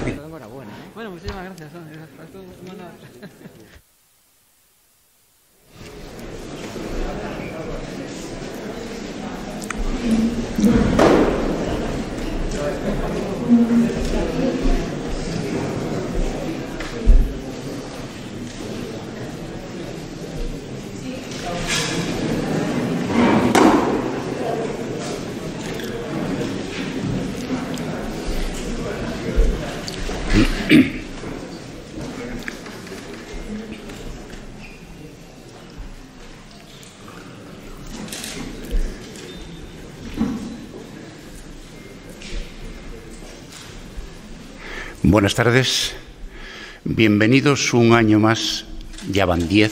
Enhorabuena. Bueno, muchísimas gracias. Buenas tardes, bienvenidos un año más, ya van 10,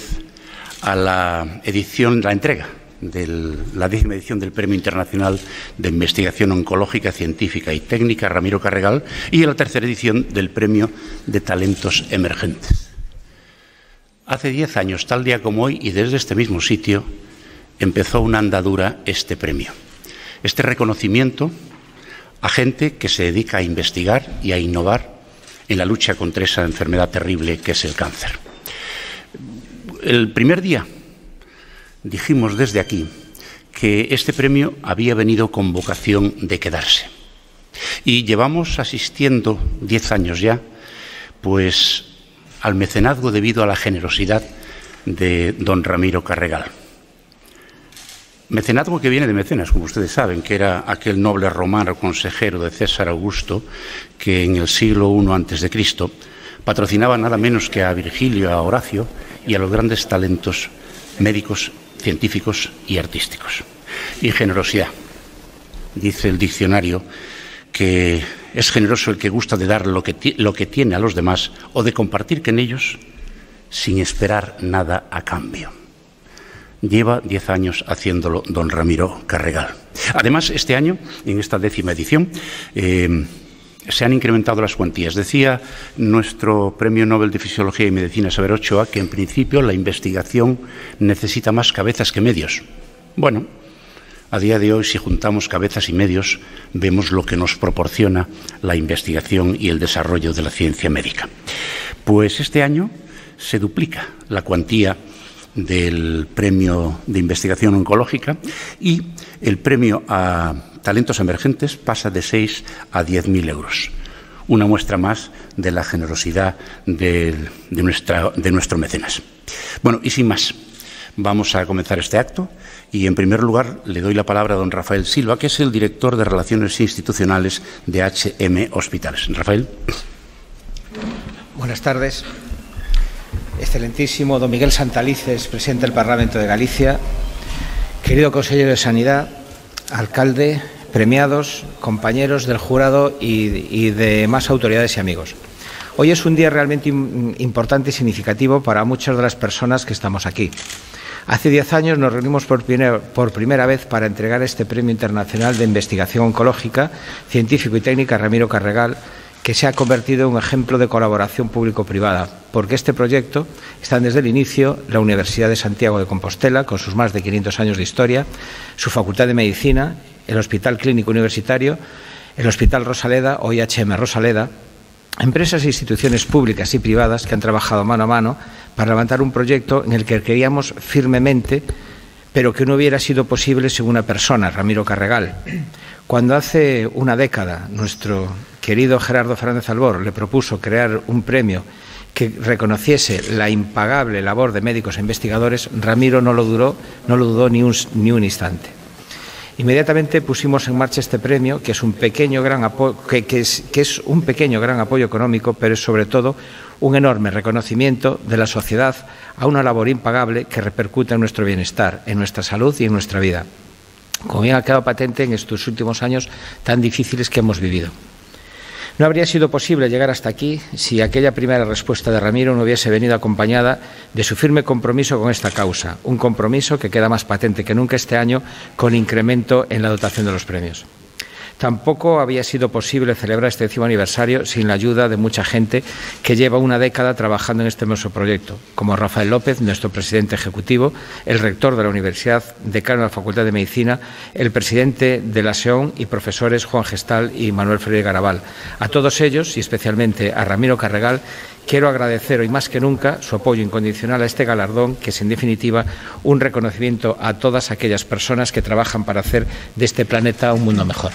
a la entrega de la 10ª edición del Premio Internacional de Investigación Oncológica, Científica y Técnica Ramiro Carregal y a la 3ª edición del Premio de Talentos Emergentes. Hace 10 años, tal día como hoy, y desde este mismo sitio, empezó una andadura este premio. Este reconocimiento a gente que se dedica a investigar y a innovar en la lucha contra esa enfermedad terrible que es el cáncer. El primer día dijimos desde aquí que este premio había venido con vocación de quedarse. Y llevamos asistiendo 10 años ya, pues, al mecenazgo debido a la generosidad de don Ramiro Carregal. Mecenazgo que viene de Mecenas, como ustedes saben, que era aquel noble romano consejero de César Augusto que en el siglo I a.C. patrocinaba nada menos que a Virgilio, a Horacio y a los grandes talentos médicos, científicos y artísticos. Y generosidad. Dice el diccionario que es generoso el que gusta de dar lo que tiene a los demás o de compartir con ellos sin esperar nada a cambio. Lleva 10 años haciéndolo don Ramiro Carregal. Además, este año, en esta 10ª edición, se han incrementado las cuantías. Decía nuestro Premio Nobel de Fisiología y Medicina, Saber Ochoa, que en principio la investigación necesita más cabezas que medios. Bueno, a día de hoy, si juntamos cabezas y medios, vemos lo que nos proporciona la investigación y el desarrollo de la ciencia médica. Pues este año se duplica la cuantía del Premio de Investigación Oncológica y el premio a talentos emergentes pasa de 6 a 10.000 euros. Una muestra más de la generosidad de nuestro mecenas. Bueno, y sin más, vamos a comenzar este acto y, en primer lugar, le doy la palabra a don Rafael Silva, que es el director de Relaciones Institucionales de HM Hospitales. Rafael. Buenas tardes. Excelentísimo don Miguel Santalices, presidente del Parlamento de Galicia, querido consejero de Sanidad, alcalde, premiados, compañeros del jurado y demás autoridades y amigos. Hoy es un día realmente importante y significativo para muchas de las personas que estamos aquí. Hace 10 años nos reunimos por primera vez para entregar este Premio Internacional de Investigación Oncológica, Científico y Técnica Ramiro Carregal, que se ha convertido en un ejemplo de colaboración público-privada, porque este proyecto está desde el inicio la Universidad de Santiago de Compostela, con sus más de 500 años de historia, su Facultad de Medicina, el Hospital Clínico Universitario, el Hospital Rosaleda, hoy HM Rosaleda, empresas e instituciones públicas y privadas que han trabajado mano a mano para levantar un proyecto en el que creíamos firmemente, pero que no hubiera sido posible sin una persona, Ramiro Carregal. Cuando hace una década nuestro querido Gerardo Fernández Albor le propuso crear un premio que reconociese la impagable labor de médicos e investigadores, Ramiro no lo dudó ni un instante. Inmediatamente pusimos en marcha este premio, que es un pequeño gran apoyo económico, pero es sobre todo un enorme reconocimiento de la sociedad a una labor impagable que repercute en nuestro bienestar, en nuestra salud y en nuestra vida, como bien ha quedado patente en estos últimos años tan difíciles que hemos vivido. No habría sido posible llegar hasta aquí si aquella primera respuesta de Ramiro no hubiese venido acompañada de su firme compromiso con esta causa, un compromiso que queda más patente que nunca este año con incremento en la dotación de los premios. Tampoco había sido posible celebrar este 10º aniversario sin la ayuda de mucha gente que lleva una década trabajando en este hermoso proyecto, como Rafael López, nuestro presidente ejecutivo, el rector de la Universidad, decano de la Facultad de Medicina, el presidente de la SEON y profesores Juan Gestal y Manuel Freire Garabal. A todos ellos, y especialmente a Ramiro Carregal, quiero agradecer hoy más que nunca su apoyo incondicional a este galardón, que es en definitiva un reconocimiento a todas aquellas personas que trabajan para hacer de este planeta un mundo mejor.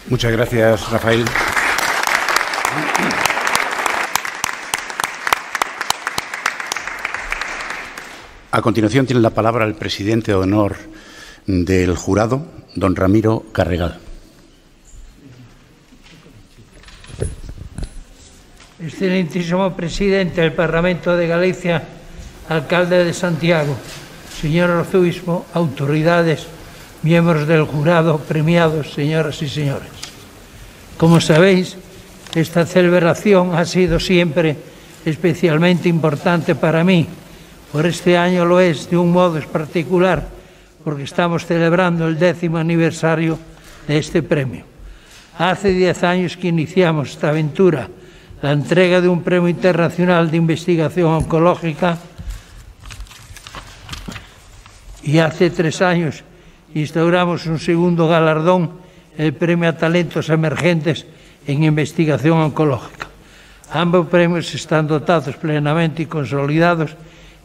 Muchas gracias, Rafael. A continuación tiene la palabra el presidente de honor del jurado, don Ramiro Carregal. Excelentísimo presidente del Parlamento de Galicia, alcalde de Santiago, señor arzobispo, autoridades, miembros del jurado, premiados, señoras y señores. Como sabéis, esta celebración ha sido siempre especialmente importante para mí. Por este año lo es de un modo particular, porque estamos celebrando el 10º aniversario de este premio. Hace 10 años que iniciamos esta aventura, la entrega de un premio internacional de investigación oncológica, y hace 3 años instauramos un segundo galardón, el Premio a Talentos Emergentes en Investigación Oncológica. Ambos premios están dotados plenamente y consolidados,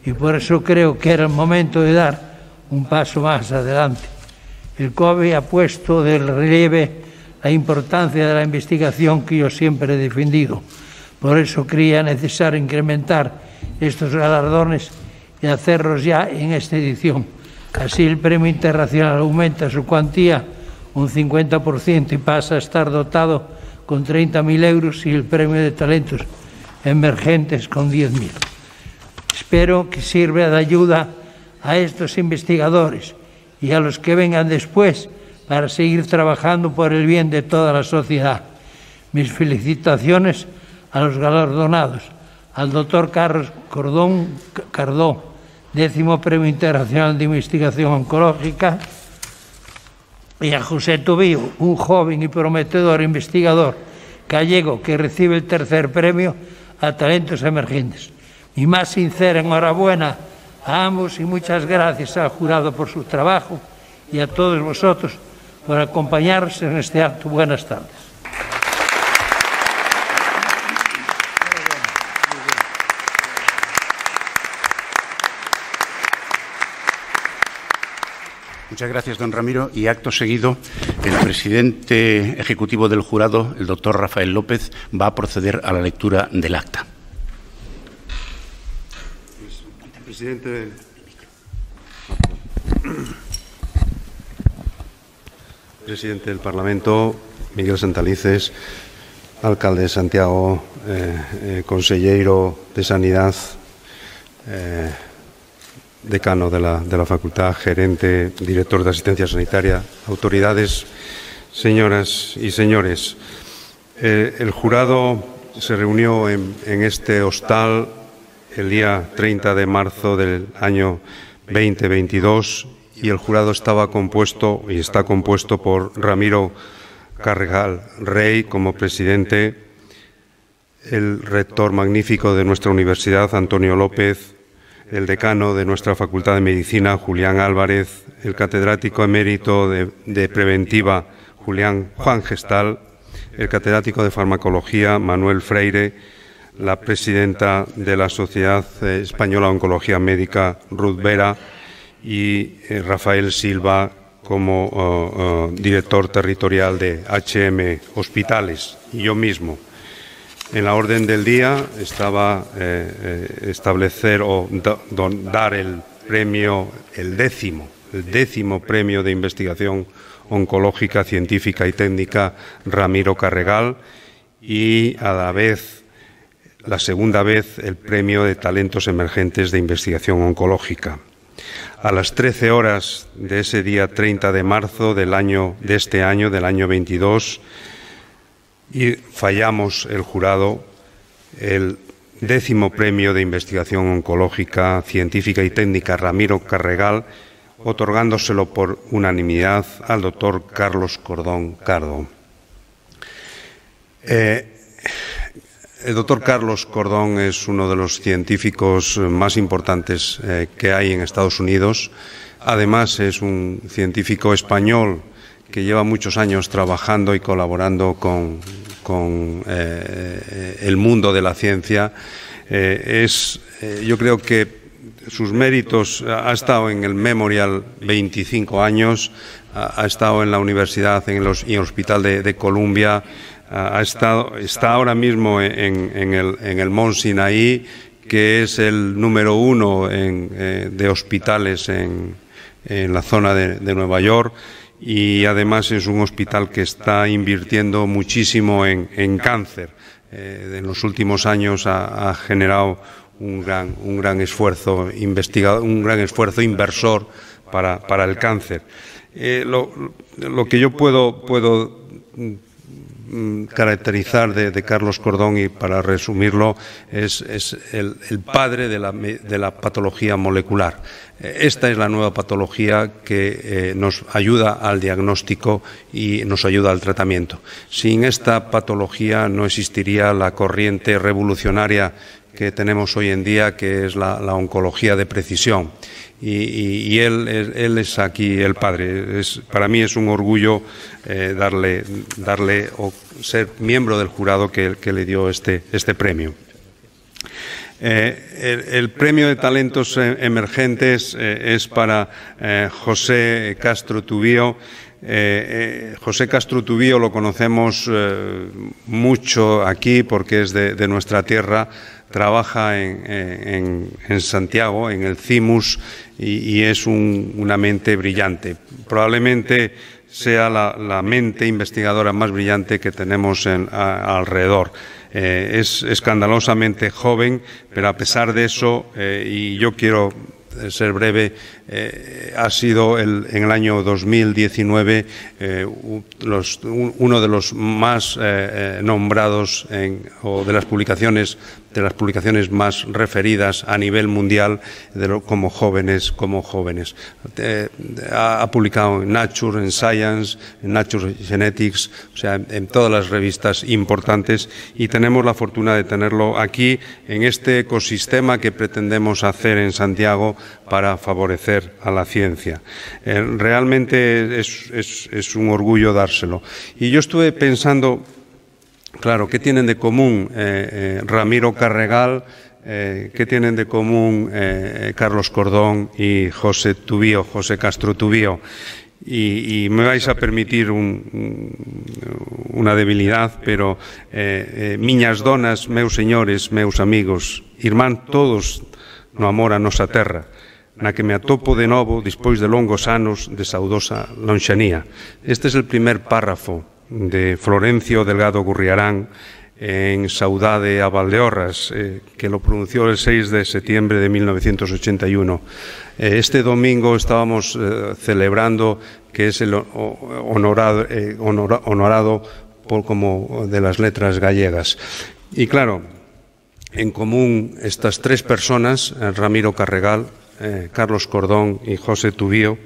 y por eso creo que era el momento de dar un paso más adelante. El COVID ha puesto de relieve la importancia de la investigación que yo siempre he defendido. Por eso creía necesario incrementar estos galardones y hacerlos ya en esta edición. Así el Premio Internacional aumenta su cuantía un 50% y pasa a estar dotado con 30.000 euros, y el Premio de Talentos Emergentes con 10.000. Espero que sirva de ayuda a estos investigadores y a los que vengan después para seguir trabajando por el bien de toda la sociedad. Mis felicitaciones a los galardonados, al doctor Carlos Cardón, 10º Premio Internacional de Investigación Oncológica, y a José Tobío, un joven y prometedor investigador gallego que recibe el 3er Premio a Talentos Emergentes. Mi más sincera enhorabuena a ambos y muchas gracias al jurado por su trabajo y a todos vosotros por acompañarnos en este acto. Buenas tardes. Muchas gracias, don Ramiro. Y acto seguido, el presidente ejecutivo del jurado, el doctor Rafael López, va a proceder a la lectura del acta. Presidente del Parlamento, Miguel Santalices, alcalde de Santiago, consellero de Sanidad, decano de la facultad, gerente, director de asistencia sanitaria, autoridades, señoras y señores. El jurado se reunió en este hostal el día 30 de marzo del año 2022 y el jurado estaba compuesto y está compuesto por Ramiro Carregal Rey como presidente, el rector magnífico de nuestra universidad, Antonio López, el decano de nuestra Facultad de Medicina, Julián Álvarez, el catedrático emérito de Preventiva, Juan Gestal, el catedrático de Farmacología, Manuel Freire, la presidenta de la Sociedad Española de Oncología Médica, Ruth Vera, y Rafael Silva como director territorial de HM Hospitales, y yo mismo. En la orden del día estaba establecer o dar el premio, el décimo premio de investigación oncológica, científica y técnica Ramiro Carregal, y a la vez, la segunda vez, el premio de talentos emergentes de investigación oncológica. A las 13 horas de ese día 30 de marzo del año 22, y fallamos el jurado el 10º premio de investigación oncológica, científica y técnica Ramiro Carregal, otorgándoselo por unanimidad al doctor Carlos Cordón Cardo. El doctor Carlos Cordón es uno de los científicos más importantes que hay en Estados Unidos. Además, es un científico español que lleva muchos años trabajando y colaborando con el mundo de la ciencia. Yo creo que sus méritos, ha estado en el Memorial 25 años, ha estado en la universidad, en el Hospital de Columbia, está ahora mismo en el Mount Sinai, que es el número 1 de hospitales en la zona de Nueva York, y además es un hospital que está invirtiendo muchísimo en cáncer. En los últimos años ha generado un gran esfuerzo investigador, un gran esfuerzo inversor para el cáncer. Lo que yo puedo caracterizar de Carlos Cordón, y para resumirlo, es el padre de la patología molecular. Esta es la nueva patología que nos ayuda al diagnóstico y nos ayuda al tratamiento. Sin esta patología no existiría la corriente revolucionaria que tenemos hoy en día, que es la oncología de precisión. Y él es aquí el padre. Para mí es un orgullo darle o ser miembro del jurado que le dio este premio. El premio de talentos emergentes es para José Castro Tubío. José Castro Tubío lo conocemos mucho aquí porque es de nuestra tierra. Trabaja en Santiago, en el CIMUS, y es una mente brillante. Probablemente sea la mente investigadora más brillante que tenemos alrededor. Es escandalosamente joven, pero a pesar de eso, y yo quiero ser breve, ha sido en el año 2019 uno de los más nombrados o de las publicaciones más referidas a nivel mundial como jóvenes. Ha publicado en Nature, en Science, en Nature Genetics, o sea, en todas las revistas importantes, y tenemos la fortuna de tenerlo aquí en este ecosistema que pretendemos hacer en Santiago para favorecer a la ciencia. Realmente es un orgullo dárselo. Y yo estuve pensando, claro, ¿qué tienen de común Ramiro Carregal? ¿Qué tienen de común Carlos Cordón y José Castro Tubío? Y me vais a permitir una debilidad, pero miñas donas, meus señores, meus amigos, irmán todos no amor a nosa terra, na que me atopo de novo despois de longos anos de saudosa lonxanía. Este es el primer párrafo de Florencio Delgado Gurriarán en Saudade a Valdeorras, que lo pronunció el 6 de septiembre de 1981. Este domingo estábamos celebrando que es el honorado por como de las letras gallegas. Y claro, en común estas tres personas, Ramiro Carregal, Carlos Cordón y José Tubío,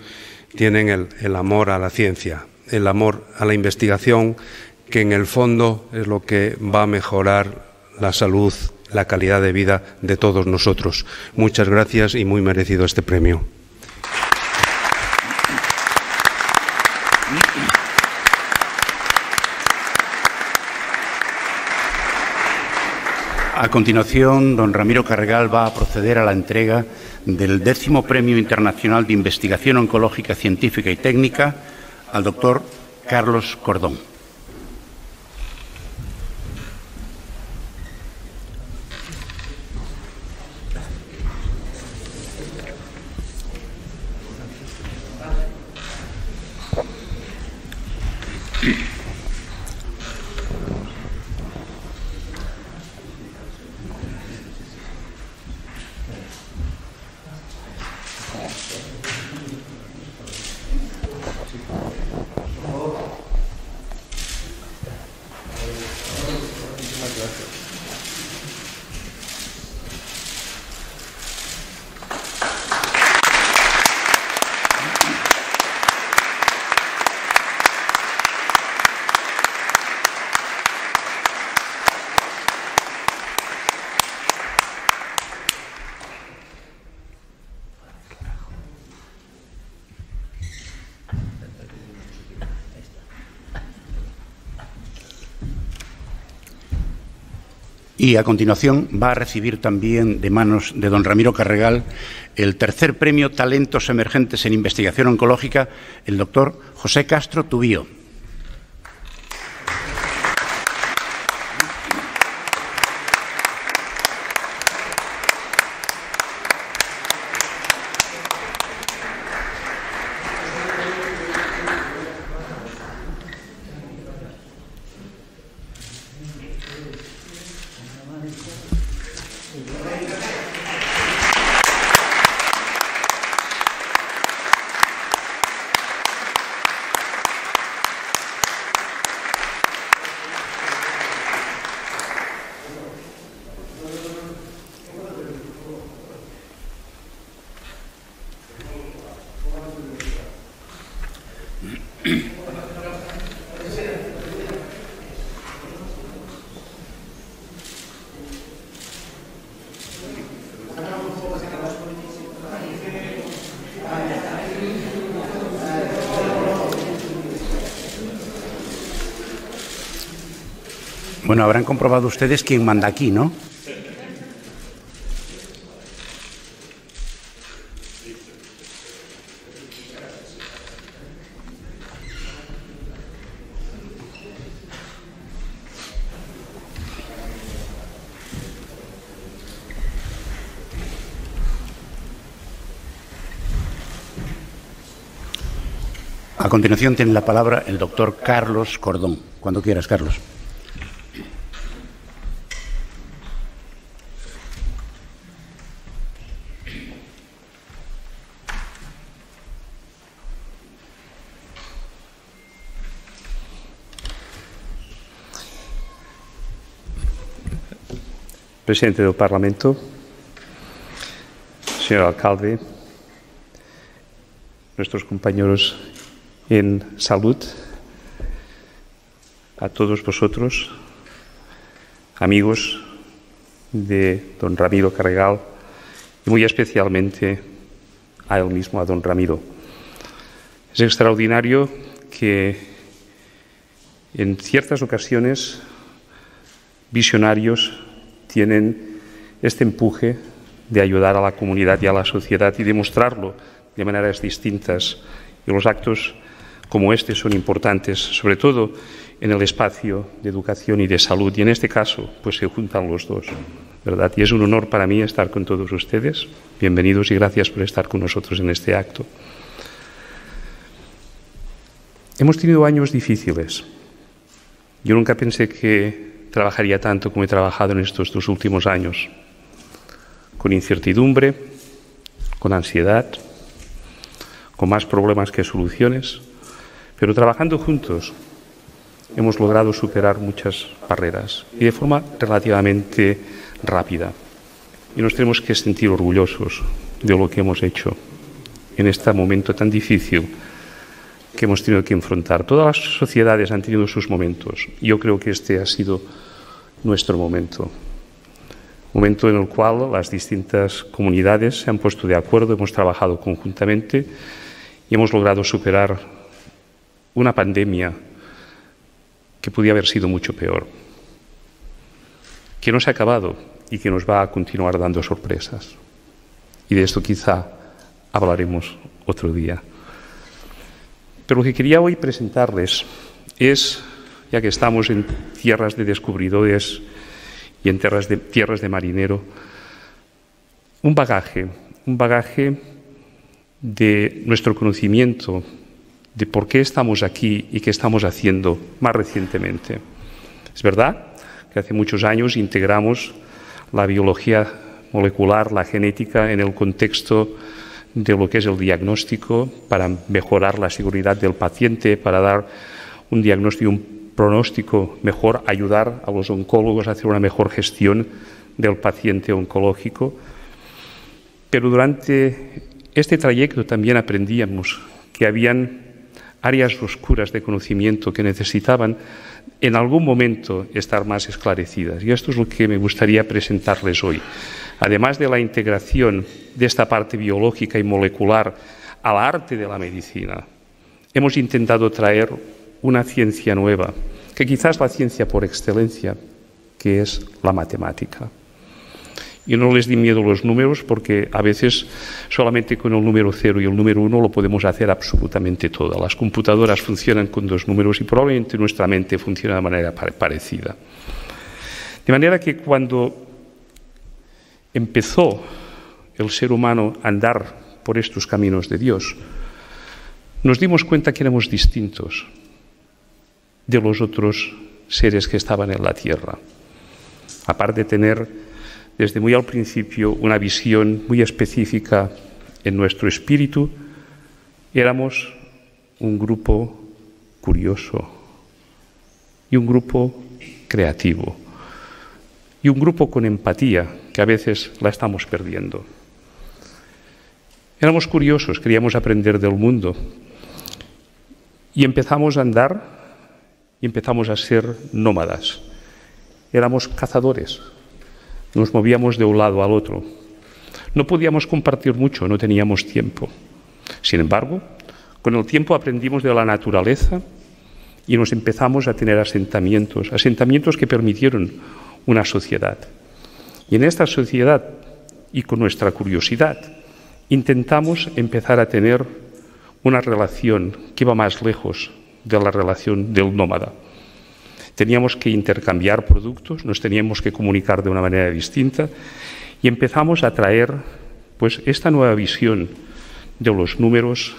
tienen el amor a la ciencia, el amor a la investigación, que en el fondo es lo que va a mejorar la salud, la calidad de vida de todos nosotros. Muchas gracias y muy merecido este premio. A continuación, don Ramiro Carregal va a proceder a la entrega del 10º Premio Internacional de Investigación Oncológica Científica y Técnica al doctor Carlos Cordón. Y a continuación va a recibir también de manos de don Ramiro Carregal el tercer premio Talentos Emergentes en Investigación Oncológica, el doctor José Castro Tubío. Bueno, habrán comprobado ustedes quién manda aquí, ¿no? A continuación tiene la palabra el doctor Carlos Cordón. Cuando quieras, Carlos. Presidente del Parlamento, señor alcalde, nuestros compañeros en salud, a todos vosotros, amigos de don Ramiro Carregal y muy especialmente a él mismo, a don Ramiro. Es extraordinario que en ciertas ocasiones visionarios tienen este empuje de ayudar a la comunidad y a la sociedad y demostrarlo de maneras distintas. Y los actos como este son importantes, sobre todo en el espacio de educación y de salud. Y en este caso, pues se juntan los dos, ¿verdad? Y es un honor para mí estar con todos ustedes. Bienvenidos y gracias por estar con nosotros en este acto. Hemos tenido años difíciles. Yo nunca pensé que trabajaría tanto como he trabajado en estos 2 últimos años, con incertidumbre, con ansiedad, con más problemas que soluciones, pero trabajando juntos hemos logrado superar muchas barreras y de forma relativamente rápida. Y nos tenemos que sentir orgullosos de lo que hemos hecho en este momento tan difícil que hemos tenido que enfrentar. Todas las sociedades han tenido sus momentos. Yo creo que este ha sido nuestro momento en el cual las distintas comunidades se han puesto de acuerdo, hemos trabajado conjuntamente y hemos logrado superar una pandemia que podía haber sido mucho peor, que no se ha acabado y que nos va a continuar dando sorpresas. Y de esto quizá hablaremos otro día. Pero lo que quería hoy presentarles es, ya que estamos en tierras de descubridores y en tierras de marinero, un bagaje de nuestro conocimiento de por qué estamos aquí y qué estamos haciendo más recientemente. Es verdad que hace muchos años integramos la biología molecular, la genética, en el contexto de lo que es el diagnóstico para mejorar la seguridad del paciente, para dar un diagnóstico y un pronóstico mejor, ayudar a los oncólogos a hacer una mejor gestión del paciente oncológico. Pero durante este trayecto también aprendíamos que habían áreas oscuras de conocimiento que necesitaban en algún momento estar más esclarecidas. Y esto es lo que me gustaría presentarles hoy. Además de la integración de esta parte biológica y molecular al arte de la medicina, hemos intentado traer una ciencia nueva, que quizás la ciencia por excelencia que es la matemática. Y no les di miedo los números porque a veces solamente con el número 0 y el número 1 lo podemos hacer absolutamente todo. Las computadoras funcionan con 2 números y probablemente nuestra mente funciona de manera parecida. De manera que cuando empezó el ser humano a andar por estos caminos de Dios, nos dimos cuenta que éramos distintos de los otros seres que estaban en la Tierra. Aparte de tener desde muy al principio una visión muy específica en nuestro espíritu, éramos un grupo curioso y un grupo creativo y un grupo con empatía que a veces la estamos perdiendo. Éramos curiosos, queríamos aprender del mundo y empezamos a andar y empezamos a ser nómadas. Éramos cazadores. Nos movíamos de un lado al otro. No podíamos compartir mucho, no teníamos tiempo. Sin embargo, con el tiempo aprendimos de la naturaleza y nos empezamos a tener asentamientos que permitieron una sociedad. Y en esta sociedad, y con nuestra curiosidad, intentamos empezar a tener una relación que iba más lejos de la relación del nómada. Teníamos que intercambiar productos, nos teníamos que comunicar de una manera distinta y empezamos a traer pues, esta nueva visión de los números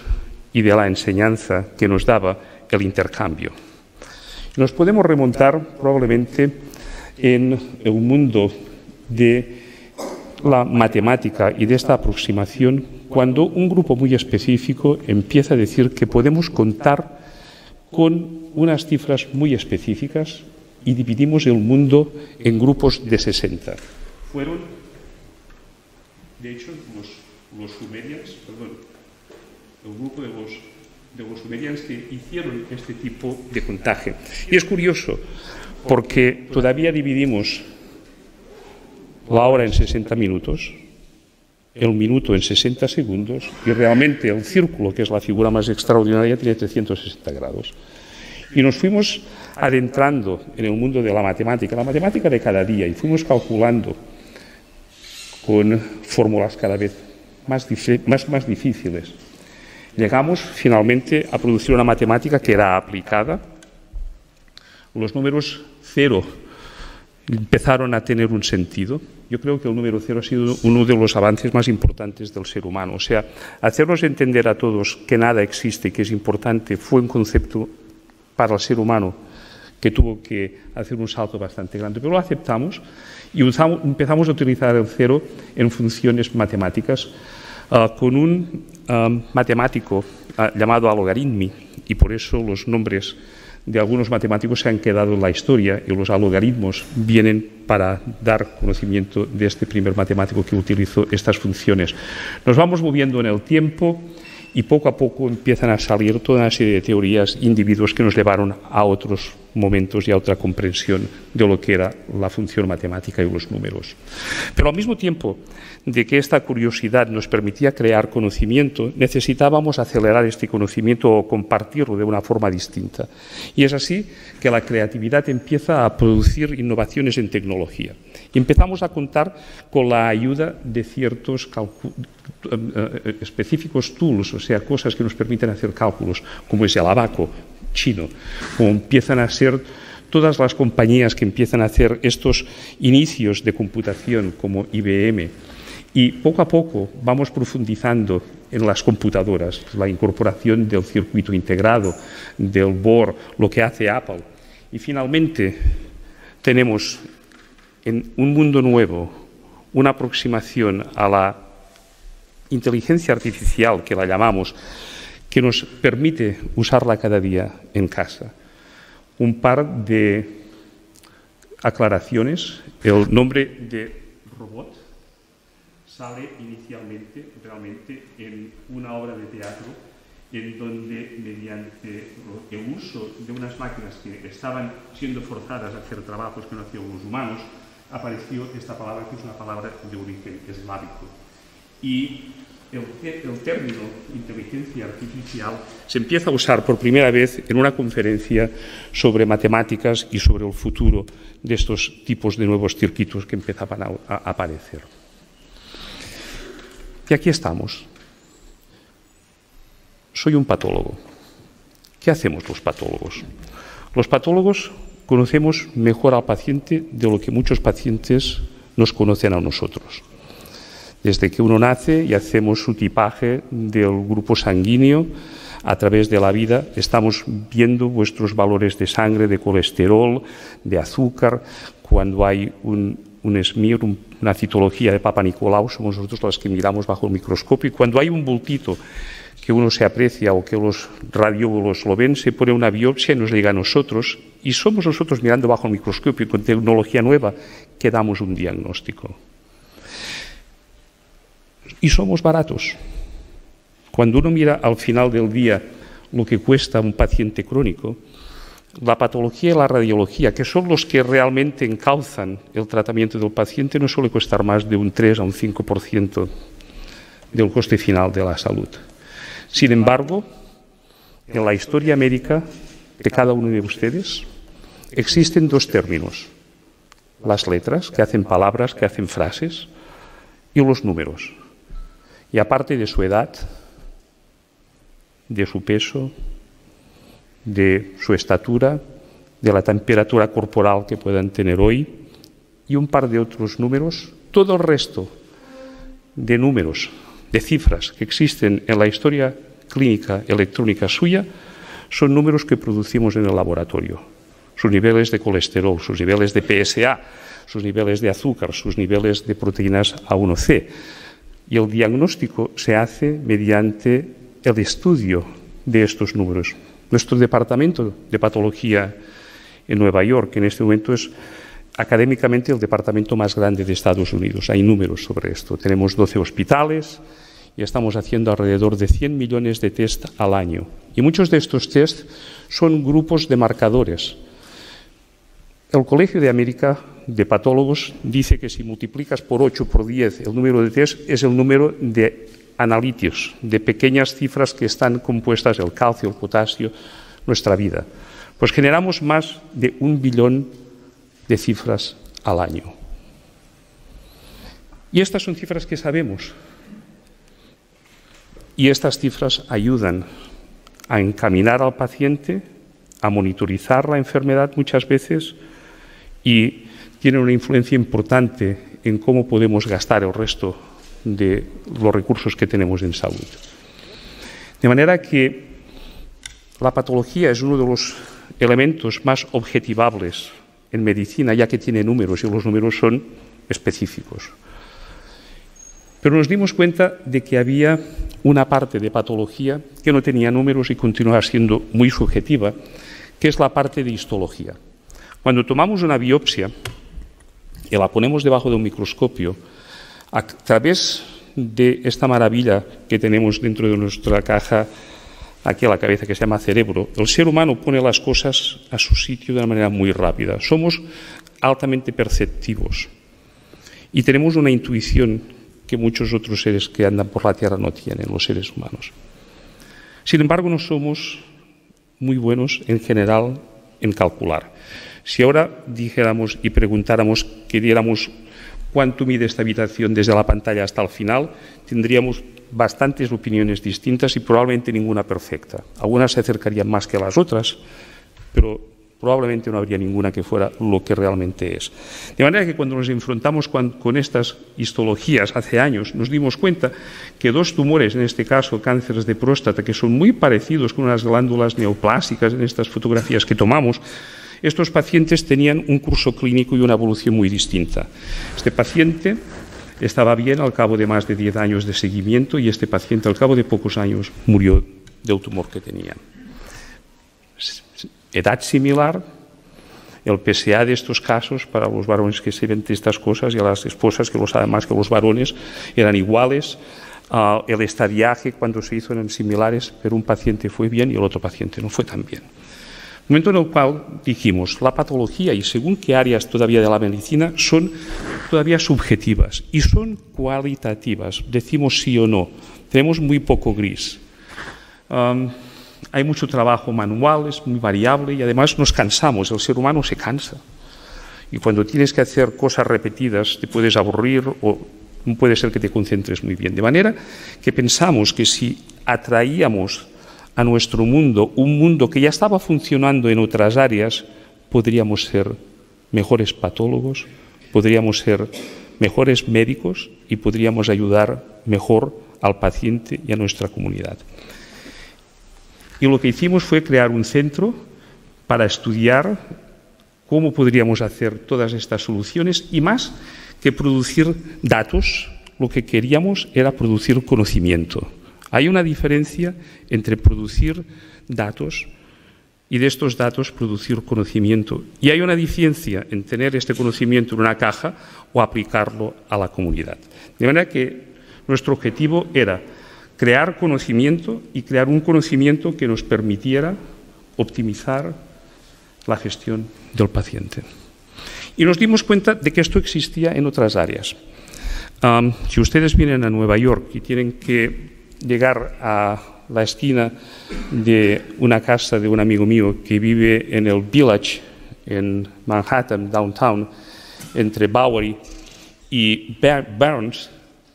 y de la enseñanza que nos daba el intercambio. Nos podemos remontar probablemente en el mundo de la matemática y de esta aproximación cuando un grupo muy específico empieza a decir que podemos contar con unas cifras muy específicas y dividimos el mundo en grupos de 60. Fueron, de hecho, los sumerians, el grupo de los sumerians que hicieron este tipo de contaje. Y es curioso, porque todavía dividimos la hora en 60 minutos, el minuto en 60 segundos, y realmente el círculo, que es la figura más extraordinaria, tiene 360 grados. Y nos fuimos adentrando en el mundo de la matemática de cada día, y fuimos calculando con fórmulas cada vez más difíciles. Llegamos finalmente a producir una matemática que era aplicada. Los números 0 empezaron a tener un sentido. Yo creo que el número 0 ha sido uno de los avances más importantes del ser humano. O sea, hacernos entender a todos que nada existe y que es importante fue un concepto para el ser humano que tuvo que hacer un salto bastante grande. Pero lo aceptamos y empezamos a utilizar el 0 en funciones matemáticas con un matemático llamado Algoritmi, y por eso los nombres de algunos matemáticos se han quedado en la historia y los algoritmos vienen para dar conocimiento de este primer matemático que utilizó estas funciones. Nos vamos moviendo en el tiempo y poco a poco empiezan a salir toda una serie de teorías, individuos que nos llevaron a otros momentos y a otra comprensión de lo que era la función matemática y los números. Pero al mismo tiempo de que esta curiosidad nos permitía crear conocimiento, necesitábamos acelerar este conocimiento o compartirlo de una forma distinta. Y es así que la creatividad empieza a producir innovaciones en tecnología. Y empezamos a contar con la ayuda de ciertos específicos tools, o sea, cosas que nos permiten hacer cálculos, como es el abaco chino, como empiezan a ser todas las compañías que empiezan a hacer estos inicios de computación, como IBM. Y poco a poco vamos profundizando en las computadoras, la incorporación del circuito integrado, del Bohr, lo que hace Apple. Y finalmente tenemos en un mundo nuevo una aproximación a la inteligencia artificial, que la llamamos, que nos permite usarla cada día en casa. Un par de aclaraciones. El nombre de robot sale inicialmente, realmente, en una obra de teatro en donde, mediante el uso de unas máquinas que estaban siendo forzadas a hacer trabajos que no hacían los humanos, apareció esta palabra, que es una palabra de origen eslávico. Y el término inteligencia artificial se empieza a usar por primera vez en una conferencia sobre matemáticas y sobre el futuro de estos tipos de nuevos circuitos que empezaban a aparecer. Y aquí estamos. Soy un patólogo. ¿Qué hacemos los patólogos? Los patólogos conocemos mejor al paciente de lo que muchos pacientes nos conocen a nosotros. Desde que uno nace y hacemos su tipaje del grupo sanguíneo, a través de la vida estamos viendo vuestros valores de sangre, de colesterol, de azúcar. Cuando hay un smear, una citología de Papa Nicolau, somos nosotros los que miramos bajo el microscopio. Y cuando hay un bultito que uno se aprecia o que los radiólogos lo ven, se pone una biopsia y nos llega a nosotros. Y somos nosotros mirando bajo el microscopio y con tecnología nueva que damos un diagnóstico. Y somos baratos. Cuando uno mira al final del día lo que cuesta un paciente crónico, la patología y la radiología, que son los que realmente encauzan el tratamiento del paciente, no suele costar más de un 3 a un 5% del coste final de la salud. Sin embargo, en la historia médica de cada uno de ustedes existen dos términos: las letras, que hacen palabras, que hacen frases, y los números. Y aparte de su edad, de su peso, de su estatura, de la temperatura corporal que puedan tener hoy y un par de otros números, todo el resto de números, de cifras que existen en la historia clínica electrónica suya son números que producimos en el laboratorio. Sus niveles de colesterol, sus niveles de PSA, sus niveles de azúcar, sus niveles de proteínas A1C. Y el diagnóstico se hace mediante el estudio de estos números. Nuestro departamento de patología en Nueva York, que en este momento es académicamente el departamento más grande de Estados Unidos. Hay números sobre esto. Tenemos 12 hospitales y estamos haciendo alrededor de 100 millones de test al año. Y muchos de estos test son grupos de marcadores. El Colegio de América de Patólogos dice que si multiplicas por 8, por 10 el número de test, es el número de analíticos, de pequeñas cifras que están compuestas el calcio, el potasio, nuestra vida. Pues generamos más de 1 billón de cifras al año. Y estas son cifras que sabemos. Y estas cifras ayudan a encaminar al paciente, a monitorizar la enfermedad muchas veces y tienen una influencia importante en cómo podemos gastar el resto de los recursos que tenemos en salud. De manera que la patología es uno de los elementos más objetivables en medicina, ya que tiene números y los números son específicos. Pero nos dimos cuenta de que había una parte de patología que no tenía números y continúa siendo muy subjetiva, que es la parte de histología. Cuando tomamos una biopsia y la ponemos debajo de un microscopio, a través de esta maravilla que tenemos dentro de nuestra caja, aquí a la cabeza, que se llama cerebro, el ser humano pone las cosas a su sitio de una manera muy rápida. Somos altamente perceptivos y tenemos una intuición que muchos otros seres que andan por la Tierra no tienen, los seres humanos. Sin embargo, no somos muy buenos en general en calcular. Si ahora dijéramos y preguntáramos, que diéramos cuánto mide esta habitación desde la pantalla hasta el final, tendríamos bastantes opiniones distintas y probablemente ninguna perfecta. Algunas se acercarían más que las otras, pero probablemente no habría ninguna que fuera lo que realmente es. De manera que cuando nos enfrentamos con estas histologías hace años, nos dimos cuenta que dos tumores, en este caso cánceres de próstata, que son muy parecidos con unas glándulas neoplásicas en estas fotografías que tomamos, estos pacientes tenían un curso clínico y una evolución muy distinta. Este paciente estaba bien al cabo de más de 10 años de seguimiento y este paciente al cabo de pocos años murió del tumor que tenía. Edad similar, el PSA de estos casos para los varones que se ven estas cosas y a las esposas que lo saben más que los varones eran iguales. El estadiaje cuando se hizo eran similares, pero un paciente fue bien y el otro paciente no fue tan bien. Momento en el cual dijimos, la patología y según qué áreas todavía de la medicina son todavía subjetivas y son cualitativas, decimos sí o no, tenemos muy poco gris. Hay mucho trabajo manual, es muy variable y además nos cansamos, el ser humano se cansa. Y cuando tienes que hacer cosas repetidas te puedes aburrir o no puede ser que te concentres muy bien. De manera que pensamos que si atraíamos a nuestro mundo un mundo que ya estaba funcionando en otras áreas, podríamos ser mejores patólogos, podríamos ser mejores médicos y podríamos ayudar mejor al paciente y a nuestra comunidad. Y lo que hicimos fue crear un centro para estudiar cómo podríamos hacer todas estas soluciones y más que producir datos, lo que queríamos era producir conocimiento. Hay una diferencia entre producir datos y de estos datos producir conocimiento. Y hay una diferencia en tener este conocimiento en una caja o aplicarlo a la comunidad. De manera que nuestro objetivo era crear conocimiento y crear un conocimiento que nos permitiera optimizar la gestión del paciente. Y nos dimos cuenta de que esto existía en otras áreas. Si ustedes vienen a Nueva York y tienen que llegar a la esquina de una casa de un amigo mío que vive en el Village, en Manhattan, downtown, entre Bowery y Barnes,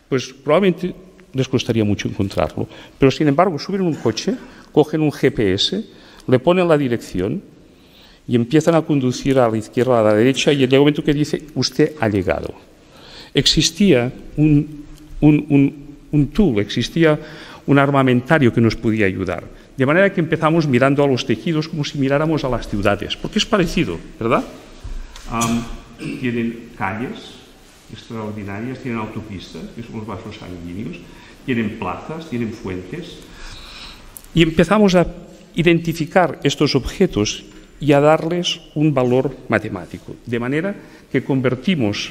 pues probablemente les costaría mucho encontrarlo. Pero, sin embargo, suben un coche, cogen un GPS, le ponen la dirección y empiezan a conducir a la izquierda, a la derecha, y llega el momento que dice, usted ha llegado. Existía un tool, existía un armamentario que nos podía ayudar. De manera que empezamos mirando a los tejidos como si miráramos a las ciudades, porque es parecido, ¿verdad? Tienen calles extraordinarias, tienen autopistas, que son los vasos sanguíneos, tienen plazas, tienen fuentes. Y empezamos a identificar estos objetos y a darles un valor matemático, de manera que convertimos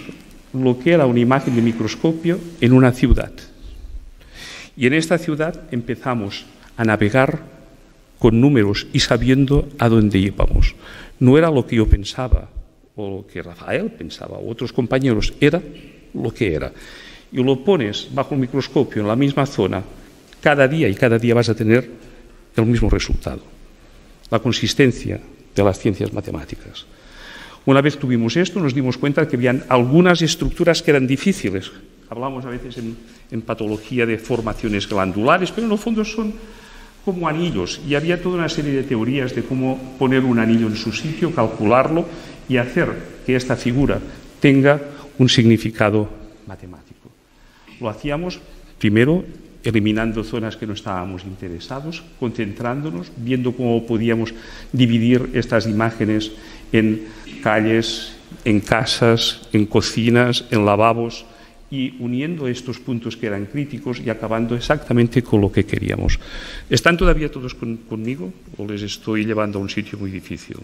lo que era una imagen de microscopio en una ciudad. Y en esta ciudad empezamos a navegar con números y sabiendo a dónde íbamos. No era lo que yo pensaba, o lo que Rafael pensaba, o otros compañeros, era lo que era. Y lo pones bajo el microscopio en la misma zona cada día, y cada día vas a tener el mismo resultado. La consistencia de las ciencias matemáticas. Una vez tuvimos esto, nos dimos cuenta que habían algunas estructuras que eran difíciles. Hablamos a veces en patología de formaciones glandulares, pero en el fondo son como anillos. Y había toda una serie de teorías de cómo poner un anillo en su sitio, calcularlo y hacer que esta figura tenga un significado matemático. Lo hacíamos primero eliminando zonas que no estábamos interesados, concentrándonos, viendo cómo podíamos dividir estas imágenes en calles, en casas, en cocinas, en lavabos, y uniendo estos puntos que eran críticos y acabando exactamente con lo que queríamos. ¿Están todavía todos conmigo o les estoy llevando a un sitio muy difícil?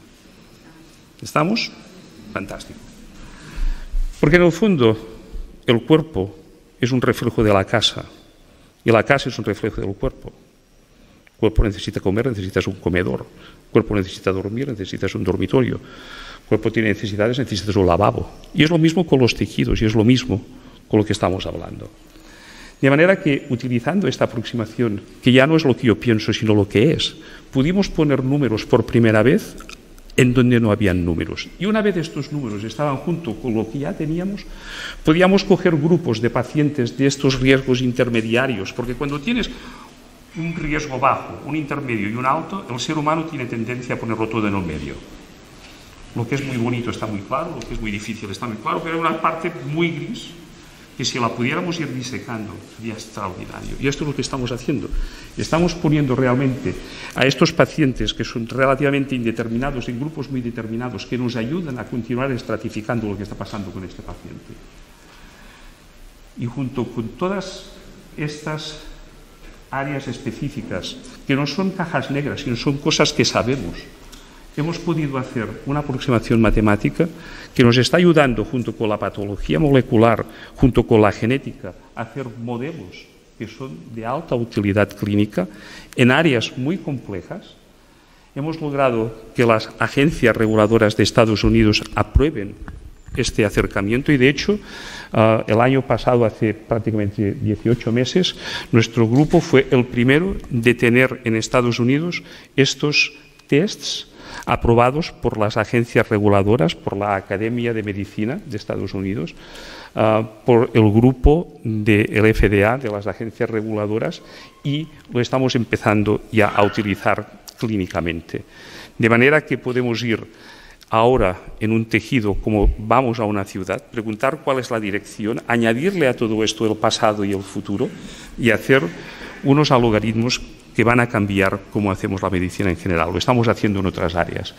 ¿Estamos? Fantástico. Porque en el fondo el cuerpo es un reflejo de la casa y la casa es un reflejo del cuerpo. El cuerpo necesita comer, necesitas un comedor. El cuerpo necesita dormir, necesitas un dormitorio. El cuerpo tiene necesidades, necesitas un lavabo. Y es lo mismo con los tejidos y es lo mismo con lo que estamos hablando. De manera que, utilizando esta aproximación, que ya no es lo que yo pienso, sino lo que es, pudimos poner números por primera vez en donde no habían números. Y una vez estos números estaban junto con lo que ya teníamos, podíamos coger grupos de pacientes de estos riesgos intermediarios, porque cuando tienes un riesgo bajo, un intermedio y un alto, el ser humano tiene tendencia a ponerlo todo en el medio. Lo que es muy bonito está muy claro, lo que es muy difícil está muy claro, pero hay una parte muy gris que si la pudiéramos ir disecando sería extraordinario. Y esto es lo que estamos haciendo. Estamos poniendo realmente a estos pacientes que son relativamente indeterminados en grupos muy determinados que nos ayudan a continuar estratificando lo que está pasando con este paciente. Y junto con todas estas áreas específicas, que no son cajas negras, sino son cosas que sabemos, hemos podido hacer una aproximación matemática que nos está ayudando, junto con la patología molecular, junto con la genética, a hacer modelos que son de alta utilidad clínica en áreas muy complejas, hemos logrado que las agencias reguladoras de Estados Unidos aprueben este acercamiento y, de hecho, el año pasado, hace prácticamente 18 meses, nuestro grupo fue el primero de tener en Estados Unidos estos tests aprobados por las agencias reguladoras, por la Academia de Medicina de Estados Unidos, por el grupo del FDA, de las agencias reguladoras, y lo estamos empezando ya a utilizar clínicamente. De manera que podemos ir ahora en un tejido como vamos a una ciudad, preguntar cuál es la dirección, añadirle a todo esto el pasado y el futuro y hacer unos algoritmos que van a cambiar cómo hacemos la medicina en general. Lo estamos haciendo en otras áreas.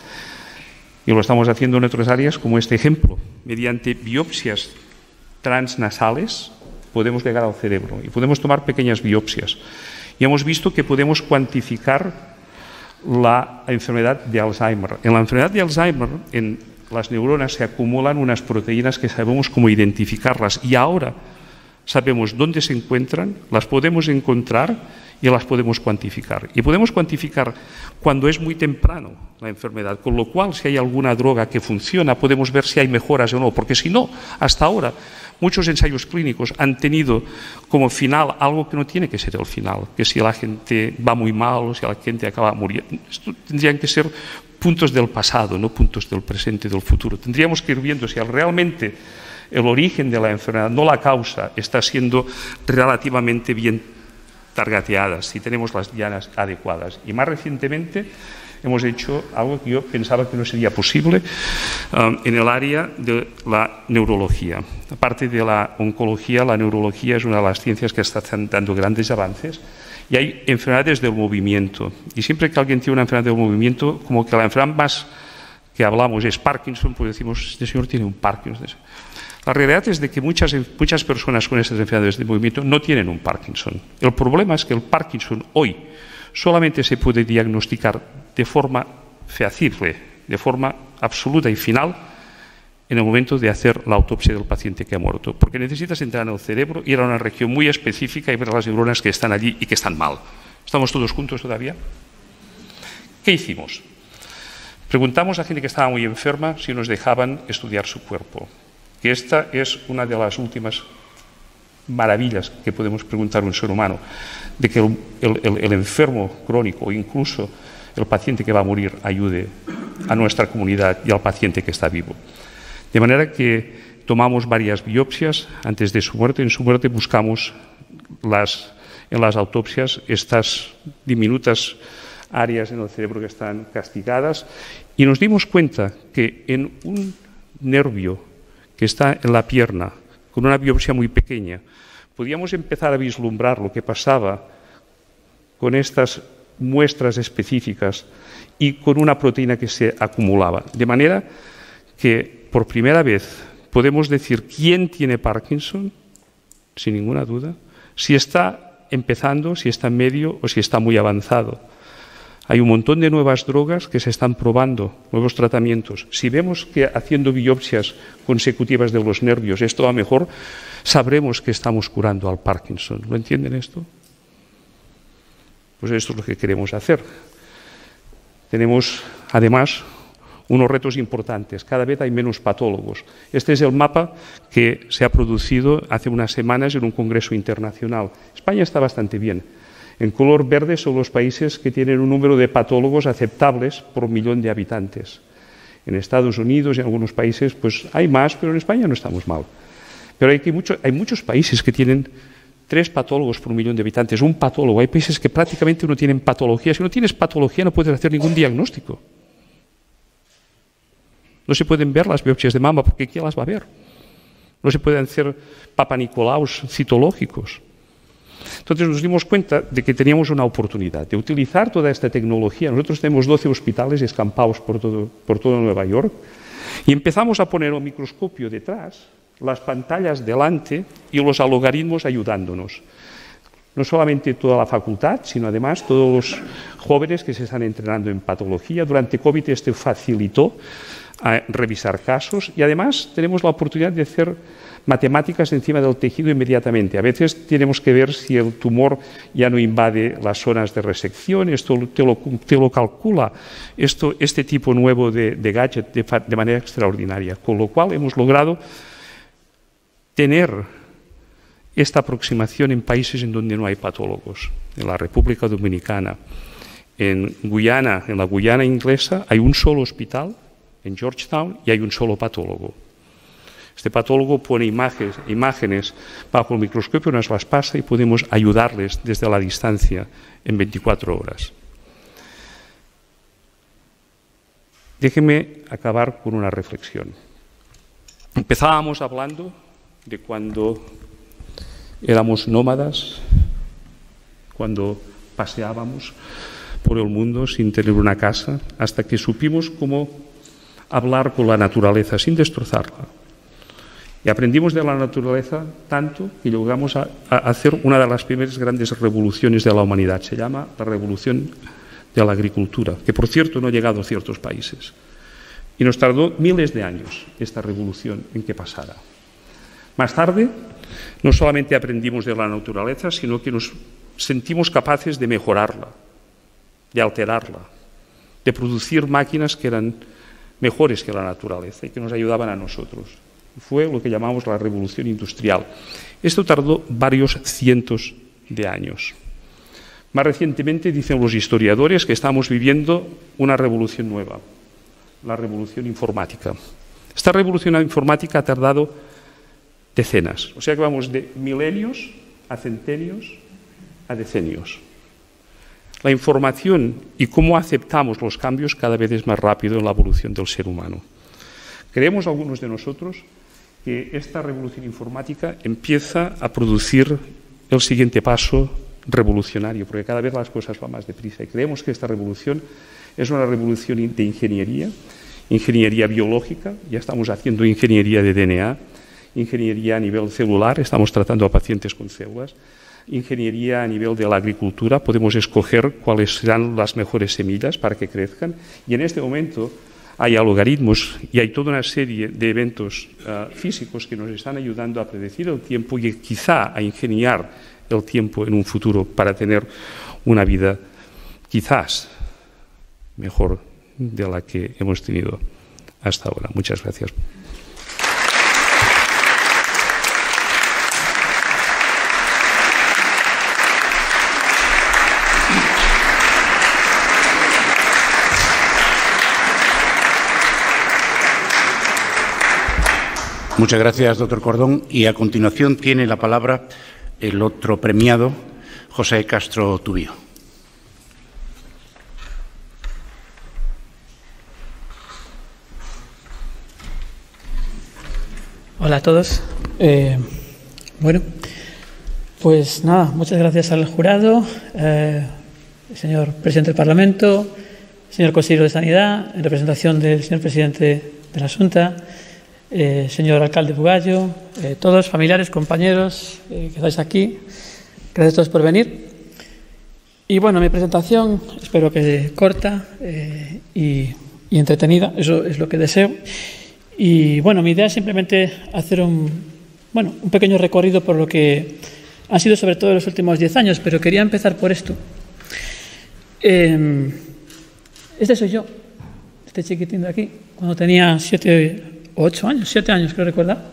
Y lo estamos haciendo en otras áreas como este ejemplo. Mediante biopsias transnasales podemos llegar al cerebro y podemos tomar pequeñas biopsias. Y hemos visto que podemos cuantificar la enfermedad de Alzheimer. En la enfermedad de Alzheimer, en las neuronas se acumulan unas proteínas que sabemos cómo identificarlas y ahora sabemos dónde se encuentran, las podemos encontrar y las podemos cuantificar. Y podemos cuantificar cuando es muy temprano la enfermedad, con lo cual si hay alguna droga que funciona podemos ver si hay mejoras o no, porque si no, hasta ahora muchos ensayos clínicos han tenido como final algo que no tiene que ser el final, que si la gente va muy mal o si la gente acaba muriendo. Esto tendrían que ser puntos del pasado, no puntos del presente, del futuro. Tendríamos que ir viendo si realmente el origen de la enfermedad, no la causa, está siendo relativamente bien targeteada, si tenemos las dianas adecuadas. Y más recientemente hemos hecho algo que yo pensaba que no sería posible en el área de la neurología. Aparte de la oncología, la neurología es una de las ciencias que está dando grandes avances y hay enfermedades del movimiento. Y siempre que alguien tiene una enfermedad del movimiento, como que la enfermedad más que hablamos es Parkinson, pues decimos, este señor tiene un Parkinson. La realidad es de que muchas personas con estas enfermedades de movimiento no tienen un Parkinson. El problema es que el Parkinson hoy solamente se puede diagnosticar de forma fehacible, de forma absoluta y final, en el momento de hacer la autopsia del paciente que ha muerto. Porque necesitas entrar en el cerebro, ir a una región muy específica y ver las neuronas que están allí y que están mal. ¿Estamos todos juntos todavía? ¿Qué hicimos? Preguntamos a gente que estaba muy enferma si nos dejaban estudiar su cuerpo. Que esta es una de las últimas maravillas que podemos preguntar a un ser humano, de que el enfermo crónico o incluso el paciente que va a morir ayude a nuestra comunidad y al paciente que está vivo. De manera que tomamos varias biopsias antes de su muerte. En su muerte buscamos en las autopsias estas diminutas áreas en el cerebro que están castigadas y nos dimos cuenta que en un nervio que está en la pierna, con una biopsia muy pequeña, podíamos empezar a vislumbrar lo que pasaba con estas muestras específicas y con una proteína que se acumulaba. De manera que, por primera vez, podemos decir quién tiene Parkinson, sin ninguna duda, si está empezando, si está en medio o si está muy avanzado. Hay un montón de nuevas drogas que se están probando, nuevos tratamientos. Si vemos que haciendo biopsias consecutivas de los nervios esto va mejor, sabremos que estamos curando al Parkinson. ¿Lo entienden esto? Pues esto es lo que queremos hacer. Tenemos, además, unos retos importantes. Cada vez hay menos patólogos. Este es el mapa que se ha producido hace unas semanas en un congreso internacional. España está bastante bien. En color verde son los países que tienen un número de patólogos aceptables por millón de habitantes. En Estados Unidos y en algunos países pues hay más, pero en España no estamos mal. Pero hay muchos países que tienen 3 patólogos por millón de habitantes, un patólogo. Hay países que prácticamente no tienen patología. Si no tienes patología no puedes hacer ningún diagnóstico. No se pueden ver las biopsias de mama porque ¿quién las va a ver? No se pueden hacer papanicolaos citológicos. Entonces nos dimos cuenta de que teníamos una oportunidad de utilizar toda esta tecnología. Nosotros tenemos 12 hospitales escampados por todo Nueva York y empezamos a poner el microscopio detrás, las pantallas delante y los algoritmos ayudándonos. No solamente toda la facultad, sino además todos los jóvenes que se están entrenando en patología. Durante COVID esto facilitó a revisar casos y además tenemos la oportunidad de hacer matemáticas encima del tejido inmediatamente. A veces tenemos que ver si el tumor ya no invade las zonas de resección, esto te lo calcula este tipo nuevo de gadget de manera extraordinaria, con lo cual hemos logrado tener esta aproximación en países en donde no hay patólogos, en la República Dominicana, en Guyana, en la Guyana inglesa, hay un solo hospital, en Georgetown, y hay un solo patólogo. Este patólogo pone imágenes bajo el microscopio, nos las pasa y podemos ayudarles desde la distancia en 24 horas. Déjenme acabar con una reflexión. Empezábamos hablando de cuando éramos nómadas, cuando paseábamos por el mundo sin tener una casa, hasta que supimos cómo hablar con la naturaleza sin destrozarla. Y aprendimos de la naturaleza tanto que llegamos a hacer una de las primeras grandes revoluciones de la humanidad. Se llama la revolución de la agricultura, que por cierto no ha llegado a ciertos países. Y nos tardó miles de años esta revolución en que pasara. Más tarde, no solamente aprendimos de la naturaleza, sino que nos sentimos capaces de mejorarla, de alterarla, de producir máquinas que eran mejores que la naturaleza y que nos ayudaban a nosotros. Fue lo que llamamos la revolución industrial. Esto tardó varios cientos de años. Más recientemente dicen los historiadores que estamos viviendo una revolución nueva, la revolución informática. Esta revolución informática ha tardado decenas, o sea que vamos de milenios a centenios a decenios. La información y cómo aceptamos los cambios cada vez es más rápido en la evolución del ser humano. Creemos algunos de nosotros que esta revolución informática empieza a producir el siguiente paso revolucionario, porque cada vez las cosas van más deprisa y creemos que esta revolución es una revolución de ingeniería biológica, ya estamos haciendo ingeniería de DNA, ingeniería a nivel celular, estamos tratando a pacientes con células, ingeniería a nivel de la agricultura, podemos escoger cuáles serán las mejores semillas para que crezcan y en este momento hay algoritmos y hay toda una serie de eventos físicos que nos están ayudando a predecir el tiempo y quizá a ingeniar el tiempo en un futuro para tener una vida quizás mejor de la que hemos tenido hasta ahora. Muchas gracias. Muchas gracias, doctor Cordón. Y a continuación tiene la palabra el otro premiado, José Castro Tubío. Hola a todos. Bueno, pues nada, muchas gracias al jurado, señor presidente del Parlamento, señor consejero de Sanidad, en representación del señor presidente de la Xunta, señor alcalde Bugallo, todos, familiares, compañeros que estáis aquí, gracias a todos por venir. Y bueno, mi presentación espero que corta y entretenida, eso es lo que deseo. Y bueno, mi idea es simplemente hacer un pequeño recorrido por lo que han sido sobre todo los últimos 10 años, pero quería empezar por esto. Este soy yo, este chiquitín de aquí, cuando tenía 7 años creo recordar.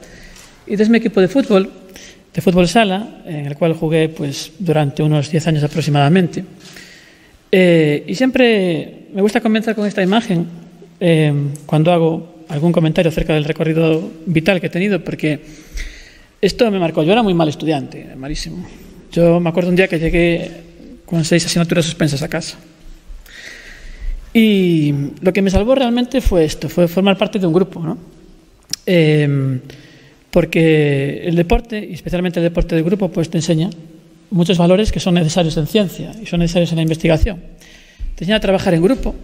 Y este es mi equipo de fútbol sala, en el cual jugué pues durante unos 10 años aproximadamente. Y siempre me gusta comenzar con esta imagen cuando hago algún comentario acerca del recorrido vital que he tenido, porque esto me marcó. Yo era muy mal estudiante, malísimo. Yo me acuerdo un día que llegué con 6 asignaturas suspensas a casa. Y lo que me salvó realmente fue esto, fue formar parte de un grupo, ¿no? Porque el deporte, y especialmente el deporte de grupo, pues te enseña muchos valores que son necesarios en ciencia y son necesarios en la investigación. Te enseña a trabajar en grupo,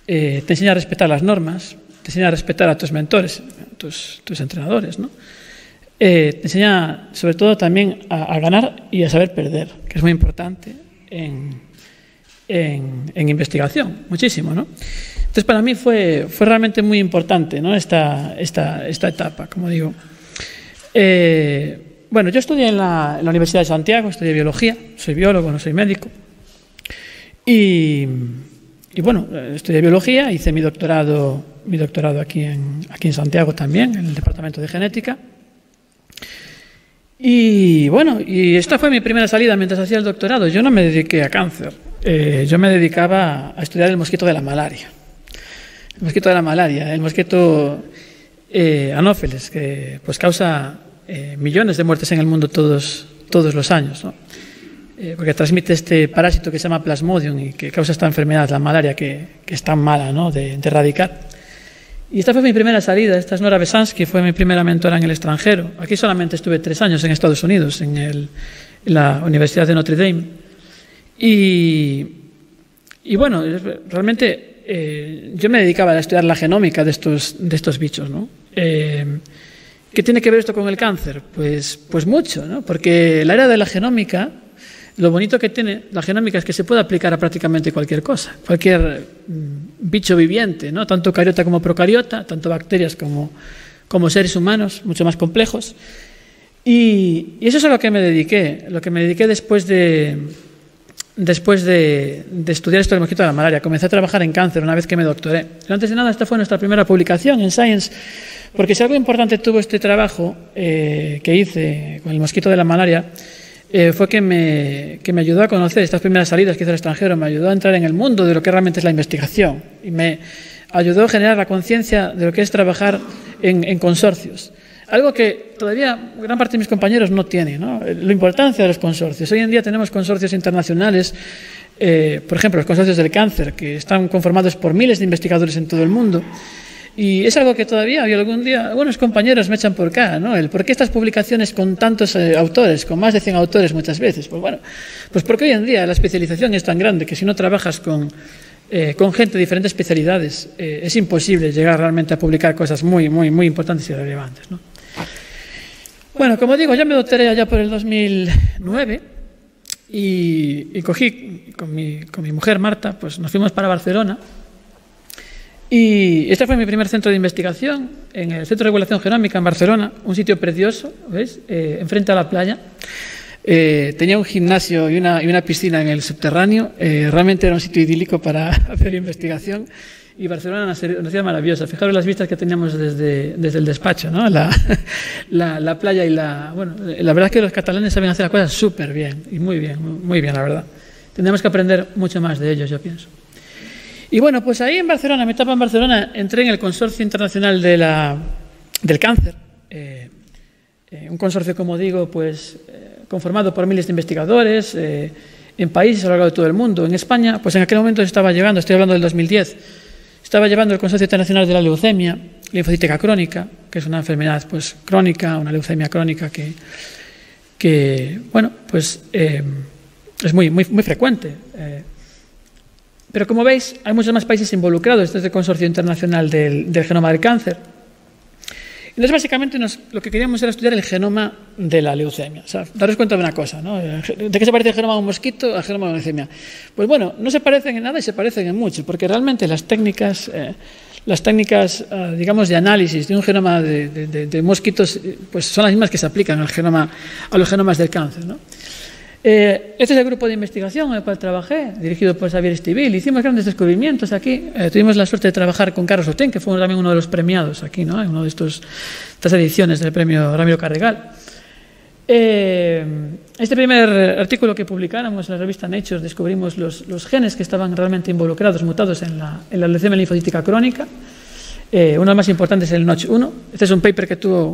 te enseña a respetar las normas, te enseña a respetar a tus mentores, tus entrenadores, ¿no? Te enseña sobre todo también a ganar y a saber perder, que es muy importante en investigación, muchísimo, ¿no? Entonces, para mí fue realmente muy importante, ¿no? esta etapa, como digo. Bueno, yo estudié en la Universidad de Santiago, estudié biología, soy biólogo, no soy médico. Y bueno, estudié biología, hice mi doctorado aquí en Santiago también, en el Departamento de Genética. Y bueno, y esta fue mi primera salida mientras hacía el doctorado. Yo no me dediqué a cáncer, yo me dedicaba a estudiar el mosquito de la malaria. El mosquito de la malaria, el mosquito Anopheles, que pues causa millones de muertes en el mundo todos los años, ¿no? Porque transmite este parásito que se llama Plasmodium y que causa esta enfermedad, la malaria, que es tan mala, ¿no? de erradicar. Y esta fue mi primera salida. Esta es Nora Besansky, fue mi primera mentora en el extranjero. Aquí solamente estuve 3 años en Estados Unidos, en la Universidad de Notre Dame. Y bueno, realmente yo me dedicaba a estudiar la genómica de estos bichos, ¿no? ¿Qué tiene que ver esto con el cáncer? Pues mucho, ¿no? Porque la era de la genómica, lo bonito que tiene la genómica es que se puede aplicar a prácticamente cualquier cosa, cualquier bicho viviente, ¿no? Tanto eucariota como procariota, tanto bacterias como seres humanos, mucho más complejos. Y eso es a lo que me dediqué. Lo que me dediqué después de estudiar esto del mosquito de la malaria. Comencé a trabajar en cáncer una vez que me doctoré. Pero antes de nada, esta fue nuestra primera publicación en Science, porque si algo importante tuvo este trabajo que hice con el mosquito de la malaria, fue que me ayudó a conocer estas primeras salidas que hice al extranjero, me ayudó a entrar en el mundo de lo que realmente es la investigación y me ayudó a generar la conciencia de lo que es trabajar en consorcios. Algo que todavía gran parte de mis compañeros no tienen, ¿no? La importancia de los consorcios. Hoy en día tenemos consorcios internacionales, por ejemplo, los consorcios del cáncer, que están conformados por miles de investigadores en todo el mundo. Y es algo que todavía algún día algunos compañeros me echan por cara, ¿no? ¿Por qué estas publicaciones con tantos autores, con más de 100 autores muchas veces? Pues bueno, pues porque hoy en día la especialización es tan grande que si no trabajas con gente de diferentes especialidades es imposible llegar realmente a publicar cosas muy, muy, muy importantes y relevantes, ¿no? Bueno, como digo, yo me doctoré allá por el 2009 y cogí con mi mujer Marta, pues nos fuimos para Barcelona. Y este fue mi primer centro de investigación, en el Centro de Regulación Genómica en Barcelona, un sitio precioso, ¿veis? Enfrente a la playa. Tenía un gimnasio y una piscina en el subterráneo. Realmente era un sitio idílico para hacer investigación. Y Barcelona era una ciudad maravillosa. Fijaros las vistas que teníamos desde el despacho, ¿no? La playa y bueno, la verdad es que los catalanes saben hacer las cosas súper bien, y muy bien, la verdad. Tendríamos que aprender mucho más de ellos, yo pienso. Y bueno, pues ahí en Barcelona, mi etapa en Barcelona, entré en el Consorcio Internacional del Cáncer. Un consorcio, como digo, pues conformado por miles de investigadores en países a lo largo de todo el mundo. En España, pues en aquel momento estaba llegando, estoy hablando del 2010, estaba llevando el Consorcio Internacional de la Leucemia, linfocítica crónica, que es una enfermedad pues crónica, una leucemia crónica que bueno, pues es muy frecuente. Pero como veis, hay muchos más países involucrados desde el Consorcio Internacional del Genoma del Cáncer. Entonces, básicamente, lo que queríamos era estudiar el genoma de la leucemia. O sea, daros cuenta de una cosa, ¿no? ¿De qué se parece el genoma de un mosquito al genoma de la leucemia? Pues bueno, no se parecen en nada y se parecen en mucho, porque realmente las técnicas, digamos, de análisis de un genoma de mosquitos, pues son las mismas que se aplican a los genomas del cáncer, ¿no? Este es el grupo de investigación en el cual trabajé, dirigido por Xavier Estivill. Hicimos grandes descubrimientos aquí. Tuvimos la suerte de trabajar con Carlos Otén, que fue también uno de los premiados aquí, ¿no? En una de estas ediciones del premio Ramiro Carregal. Este primer artículo que publicáramos en la revista Nature, descubrimos los genes que estaban realmente involucrados, mutados en la leucemia linfocítica crónica. Uno de los más importantes es el Notch1. Este es un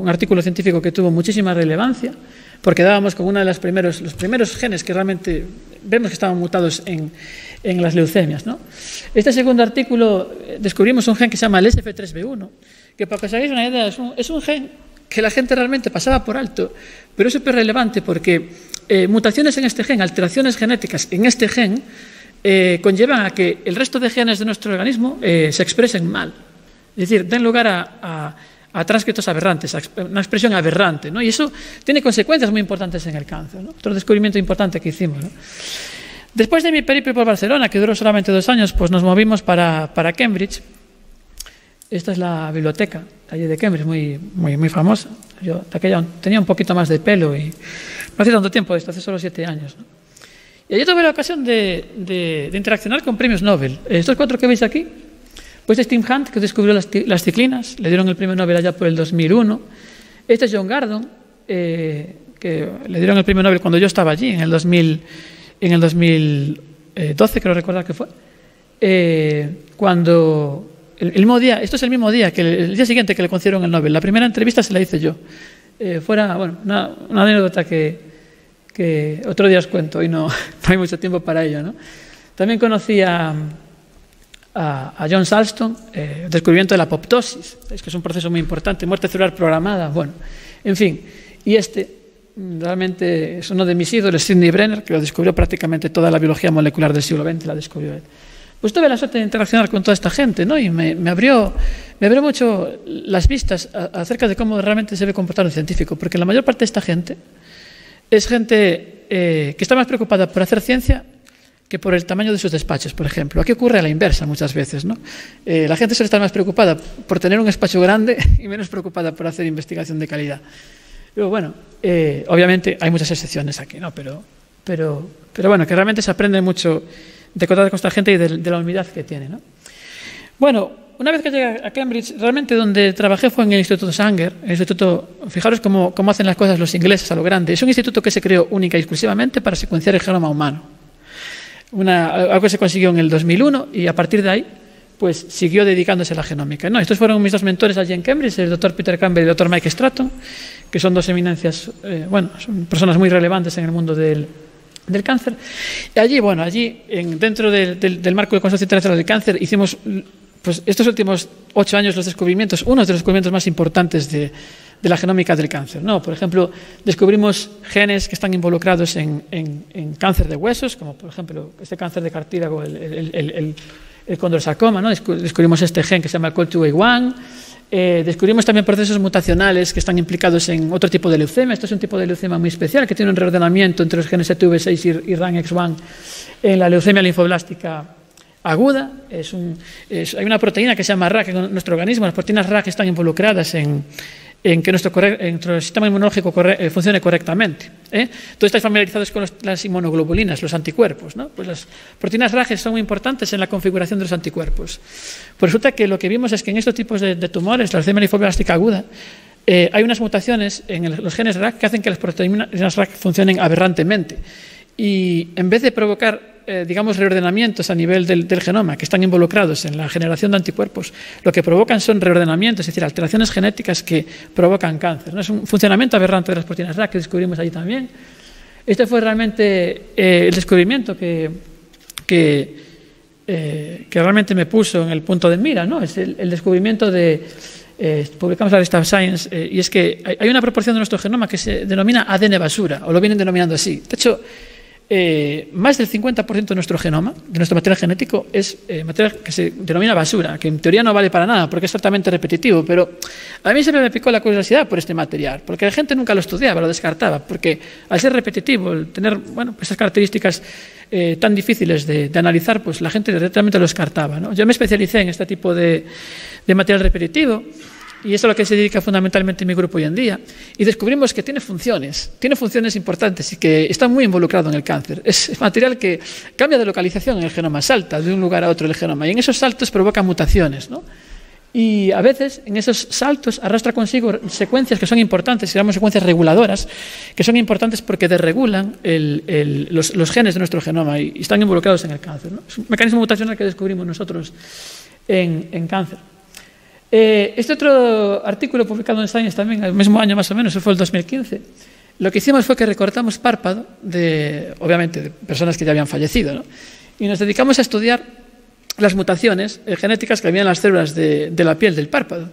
artículo científico que tuvo muchísima relevancia, porque dábamos con uno de los primeros genes que realmente vemos que estaban mutados en las leucemias, ¿no? Este segundo artículo descubrimos un gen que se llama el SF3B1, que para que os hagáis una idea es un gen que la gente realmente pasaba por alto, pero es súper relevante porque mutaciones en este gen, alteraciones genéticas en este gen, conllevan a que el resto de genes de nuestro organismo se expresen mal. Es decir, den lugar a transcriptos aberrantes, una expresión aberrante, ¿no? Y eso tiene consecuencias muy importantes en el cáncer, ¿no? Otro descubrimiento importante que hicimos, ¿no? Después de mi periplo por Barcelona, que duró solamente 2 años, pues nos movimos para Cambridge. Esta es la biblioteca allí de Cambridge, muy famosa. Yo de aquella tenía un poquito más de pelo y no hace tanto tiempo esto, hace solo 7 años, ¿no? Y allí tuve la ocasión de interaccionar con premios Nobel. Estos 4 que veis aquí, pues es Tim Hunt, que descubrió las ciclinas, le dieron el premio Nobel allá por el 2001. Este es John Gurdon, que le dieron el premio Nobel cuando yo estaba allí, en el 2012, creo recordar que fue. Cuando el mismo día, esto es el mismo día, el día siguiente que le concedieron el Nobel. La primera entrevista se la hice yo. Fuera, bueno, una anécdota que otro día os cuento y no hay mucho tiempo para ello, ¿no? También conocí a John Salston, el descubrimiento de la apoptosis, es que es un proceso muy importante, muerte celular programada, bueno, en fin. Y realmente es uno de mis ídolos, Sidney Brenner, que lo descubrió prácticamente toda la biología molecular del siglo XX, la descubrió él. Pues tuve la suerte de interaccionar con toda esta gente, ¿no? Y me abrió mucho las vistas acerca de cómo realmente se debe comportar un científico, porque la mayor parte de esta gente es gente que está más preocupada por hacer ciencia que por el tamaño de sus despachos, por ejemplo. Aquí ocurre a la inversa muchas veces, ¿no? La gente suele estar más preocupada por tener un despacho grande y menos preocupada por hacer investigación de calidad. Pero bueno, obviamente hay muchas excepciones aquí, ¿no? Pero bueno, que realmente se aprende mucho de contactar con esta gente y de la humildad que tiene, ¿no? Bueno, una vez que llegué a Cambridge, realmente donde trabajé fue en el Instituto Sanger. El instituto, fijaros cómo hacen las cosas los ingleses a lo grande. Es un instituto que se creó única y exclusivamente para secuenciar el genoma humano. Algo que se consiguió en el 2001 y a partir de ahí pues siguió dedicándose a la genómica, ¿no? Estos fueron mis 2 mentores allí en Cambridge, el doctor Peter Campbell y el doctor Mike Stratton, que son 2 eminencias, son personas muy relevantes en el mundo del cáncer. Y allí, dentro del marco del Consorcio Internacional del Cáncer, hicimos pues estos últimos 8 años unos de los descubrimientos más importantes de la genómica del cáncer, ¿no? Por ejemplo, descubrimos genes que están involucrados en cáncer de huesos, como por ejemplo este cáncer de cartílago, el condrosarcoma, ¿no? Descubrimos este gen que se llama COL2A1. Descubrimos también procesos mutacionales que están implicados en otro tipo de leucemia. Esto es un tipo de leucemia muy especial que tiene un reordenamiento entre los genes ETV6 y RANX1 en la leucemia linfoblástica aguda. Hay una proteína que se llama RAC en nuestro organismo. Las proteínas RAC están involucradas en que nuestro sistema inmunológico funcione correctamente. Todos estáis familiarizados con las inmunoglobulinas, los anticuerpos, ¿no? Pues las proteínas RAG son muy importantes en la configuración de los anticuerpos. Pues resulta que lo que vimos es que en estos tipos de tumores, la leucemia linfoblástica aguda, hay unas mutaciones en los genes RAG que hacen que las proteínas RAG funcionen aberrantemente. Y en vez de provocar reordenamientos a nivel del genoma que están involucrados en la generación de anticuerpos, lo que provocan son reordenamientos, es decir, alteraciones genéticas que provocan cáncer, ¿no? Es un funcionamiento aberrante de las proteínas RAG que descubrimos allí también. Este fue realmente el descubrimiento que realmente me puso en el punto de mira, ¿no? Es el descubrimiento publicamos la revista Science, y es que hay una proporción de nuestro genoma que se denomina ADN basura, o lo vienen denominando así. De hecho, más del 50% de nuestro genoma, de nuestro material genético, es material que se denomina basura, que en teoría no vale para nada porque es altamente repetitivo, pero a mí siempre me picó la curiosidad por este material, porque la gente nunca lo estudiaba, lo descartaba, porque al ser repetitivo, el tener esas características tan difíciles de analizar, pues la gente directamente lo descartaba, ¿no? Yo me especialicé en este tipo de material repetitivo, y eso es a lo que se dedica fundamentalmente mi grupo hoy en día, y descubrimos que tiene funciones importantes y que está muy involucrado en el cáncer. Es material que cambia de localización en el genoma, salta de un lugar a otro el genoma, y en esos saltos provoca mutaciones, ¿no? Y a veces en esos saltos arrastra consigo secuencias que son importantes, se llaman secuencias reguladoras, que son importantes porque desregulan los genes de nuestro genoma y están involucrados en el cáncer, ¿no? Es un mecanismo mutacional que descubrimos nosotros en cáncer. Este otro artículo publicado en Science también, el mismo año más o menos, fue el 2015, lo que hicimos fue que recortamos párpado obviamente de personas que ya habían fallecido, ¿no? Y nos dedicamos a estudiar las mutaciones genéticas que había en las células de la piel del párpado.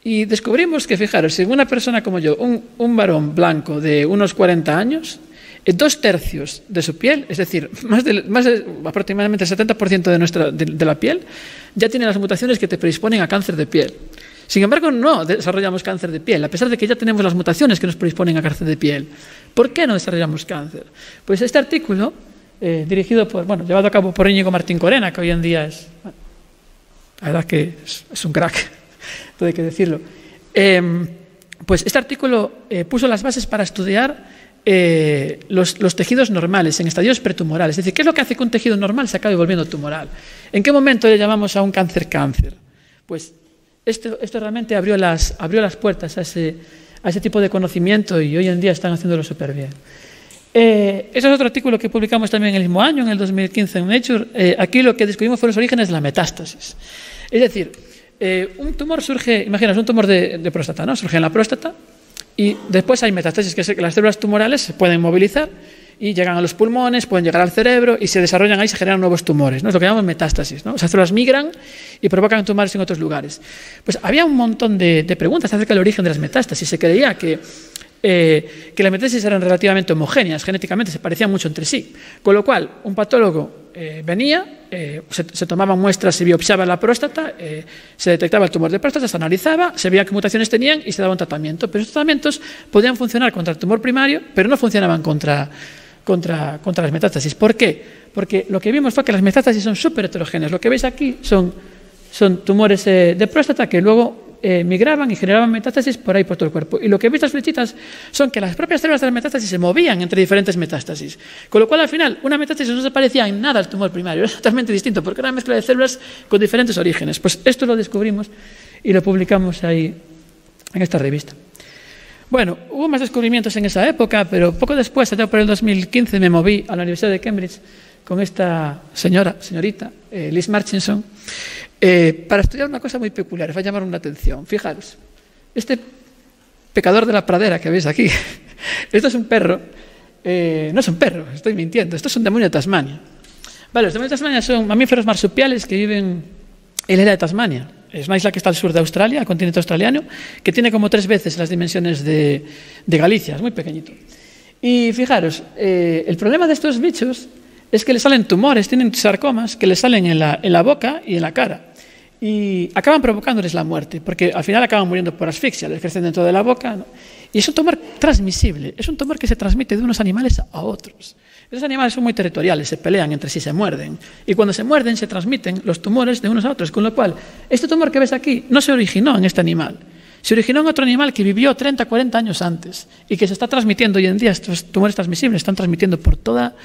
Y descubrimos que, fijaros, si una persona como yo, un varón blanco de unos 40 años, 2/3 de su piel, es decir, más de aproximadamente el 70% de la piel, ya tiene las mutaciones que te predisponen a cáncer de piel. Sin embargo, no desarrollamos cáncer de piel, a pesar de que ya tenemos las mutaciones que nos predisponen a cáncer de piel. ¿Por qué no desarrollamos cáncer? Pues este artículo dirigido llevado a cabo por Íñigo Martín Corena, que hoy en día es, la verdad que es un crack, todo hay que decirlo. Pues este artículo puso las bases para estudiar los tejidos normales en estadios pretumorales. Es decir, ¿qué es lo que hace que un tejido normal se acabe volviendo tumoral? ¿En qué momento le llamamos a un cáncer? Pues esto realmente abrió las puertas a ese tipo de conocimiento, y hoy en día están haciéndolo súper bien. Ese es otro artículo que publicamos también en el mismo año, en el 2015 en Nature. Aquí lo que descubrimos fueron los orígenes de la metástasis. Es decir, un tumor surge, imaginaos, un tumor de próstata, ¿no? Surge en la próstata y después hay metástasis, que es que las células tumorales se pueden movilizar y llegan a los pulmones, pueden llegar al cerebro y se desarrollan ahí, se generan nuevos tumores, ¿no? Es lo que llamamos metástasis, ¿no? Esas células migran y provocan tumores en otros lugares. Pues había un montón de preguntas acerca del origen de las metástasis. Se creía que las metástasis eran relativamente homogéneas, genéticamente se parecían mucho entre sí, con lo cual un patólogo venía, se tomaban muestras, se biopsiaba la próstata, se detectaba el tumor de próstata, se analizaba, se veía qué mutaciones tenían y se daba un tratamiento. Pero estos tratamientos podían funcionar contra el tumor primario, pero no funcionaban contra las metástasis. ¿Por qué? Porque lo que vimos fue que las metástasis son súper heterogéneas. Lo que veis aquí son tumores de próstata que luego migraban y generaban metástasis por ahí por todo el cuerpo. Y lo que veis las flechitas son que las propias células de las metástasis se movían entre diferentes metástasis. Con lo cual, al final, una metástasis no se parecía en nada al tumor primario, era totalmente distinto, porque era una mezcla de células con diferentes orígenes. Pues esto lo descubrimos y lo publicamos ahí en esta revista. Bueno, hubo más descubrimientos en esa época, pero poco después, allá por el 2015, me moví a la Universidad de Cambridge con esta señorita, Liz Marchinson, para estudiar una cosa muy peculiar. Va a llamar una atención. Fijaros, este pecador de la pradera que veis aquí, esto es un perro, no es un perro, estoy mintiendo, esto es un demonio de Tasmania. Vale, los demonios de Tasmania son mamíferos marsupiales que viven en la isla de Tasmania. Es una isla que está al sur de Australia, el continente australiano, que tiene como 3 veces las dimensiones de Galicia, es muy pequeñito. Y fijaros, el problema de estos bichos es que les salen tumores, tienen sarcomas que les salen en la boca y en la cara. Y acaban provocándoles la muerte, porque al final acaban muriendo por asfixia, les crecen dentro de la boca, ¿no? Y es un tumor transmisible, es un tumor que se transmite de unos animales a otros. Esos animales son muy territoriales, se pelean entre sí, se muerden. Y cuando se muerden, se transmiten los tumores de unos a otros. Con lo cual, este tumor que ves aquí no se originó en este animal. Se originó en otro animal que vivió 30, 40 años antes y que se está transmitiendo hoy en día. Estos tumores transmisibles están transmitiendo por toda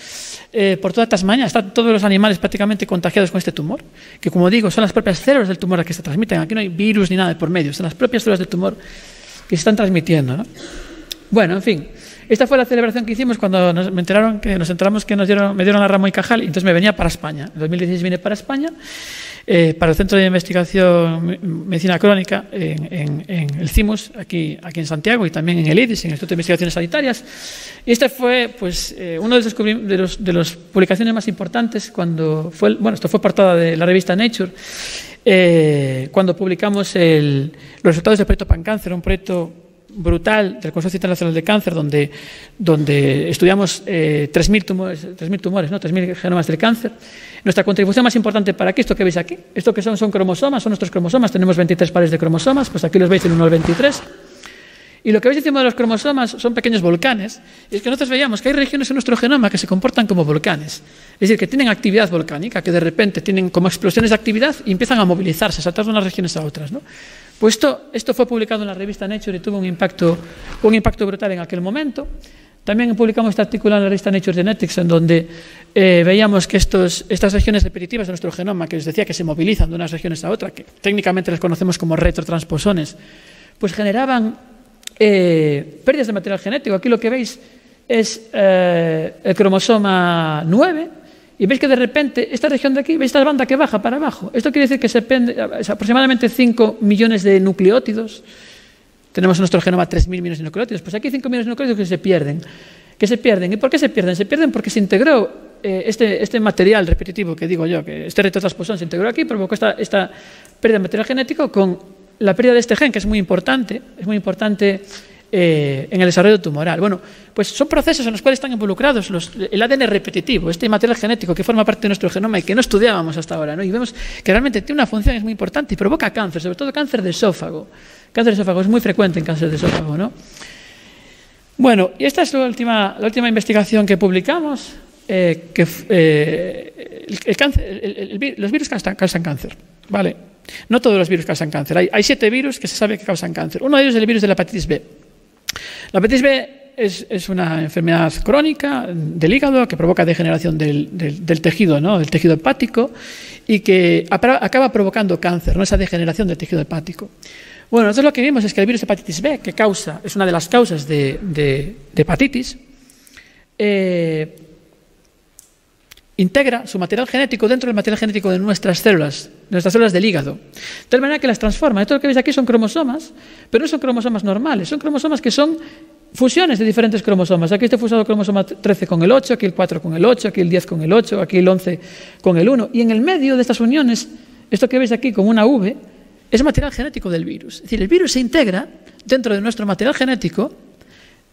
Tasmania. Están todos los animales prácticamente contagiados con este tumor, que, como digo, son las propias células del tumor las que se transmiten. Aquí no hay virus ni nada de por medio, son las propias células del tumor que se están transmitiendo, ¿no? Bueno, en fin, esta fue la celebración que hicimos cuando nos enteramos que me dieron la Ramón y Cajal, y entonces me venía para España. En 2016 vine para España, para el Centro de Investigación Medicina Crónica en el CIMUS, aquí en Santiago, y también en el IDIS, en el Instituto de Investigaciones Sanitarias. Y este fue pues, uno de las publicaciones más importantes esto fue portada de la revista Nature, cuando publicamos los resultados del proyecto PanCáncer, un proyecto brutal del Consorcio Internacional de Cáncer, donde estudiamos 3.000 tumores, ¿no? 3.000 genomas del cáncer. Nuestra contribución más importante para aquí, esto que veis aquí, esto que son cromosomas, son nuestros cromosomas, tenemos 23 pares de cromosomas, pues aquí los veis del 1 al 23. Y lo que veis encima de los cromosomas son pequeños volcanes, y es que nosotros veíamos que hay regiones en nuestro genoma que se comportan como volcanes, es decir, que tienen actividad volcánica, que de repente tienen como explosiones de actividad y empiezan a movilizarse, a saltar de unas regiones a otras, ¿no? Pues esto fue publicado en la revista Nature y tuvo un impacto brutal en aquel momento. También publicamos este artículo en la revista Nature Genetics, en donde veíamos que estas regiones repetitivas de nuestro genoma, que os decía que se movilizan de unas regiones a otras, que técnicamente las conocemos como retrotransposones, pues generaban pérdidas de material genético. Aquí lo que veis es el cromosoma 9, y veis que de repente esta región de aquí, veis esta banda que baja para abajo. Esto quiere decir que es aproximadamente 5 millones de nucleótidos. Tenemos en nuestro genoma 3.000 millones de nucleótidos. Pues aquí hay 5 millones de nucleótidos que se pierden. ¿Y por qué se pierden? Se pierden porque se integró este material repetitivo que digo yo, que este retrotransposón se integró aquí, provocó esta pérdida de material genético con la pérdida de este gen, que es muy importante en el desarrollo tumoral. Bueno, pues son procesos en los cuales están involucrados el ADN repetitivo, este material genético que forma parte de nuestro genoma y que no estudiábamos hasta ahora, ¿no? Y vemos que realmente tiene una función, es muy importante y provoca cáncer, sobre todo cáncer de esófago. Cáncer de esófago es muy frecuente en cáncer de esófago, ¿no? Bueno, y esta es la última investigación que publicamos. los virus causan cáncer, ¿vale? No todos los virus causan cáncer. Hay 7 virus que se sabe que causan cáncer. Uno de ellos es el virus de la hepatitis B. La hepatitis B es una enfermedad crónica del hígado que provoca degeneración del tejido, ¿no? Del tejido hepático, y que acaba provocando cáncer, ¿no? Esa degeneración del tejido hepático. Bueno, nosotros lo que vimos es que el virus de hepatitis B, es una de las causas de hepatitis, integra su material genético dentro del material genético de nuestras células del hígado, de tal manera que las transforma. Esto lo que veis aquí son cromosomas, pero no son cromosomas normales, son cromosomas que son fusiones de diferentes cromosomas. Aquí está fusado el cromosoma 13 con el 8, aquí el 4 con el 8, aquí el 10 con el 8, aquí el 11 con el 1. Y en el medio de estas uniones, esto que veis aquí como una V, es material genético del virus. Es decir, el virus se integra dentro de nuestro material genético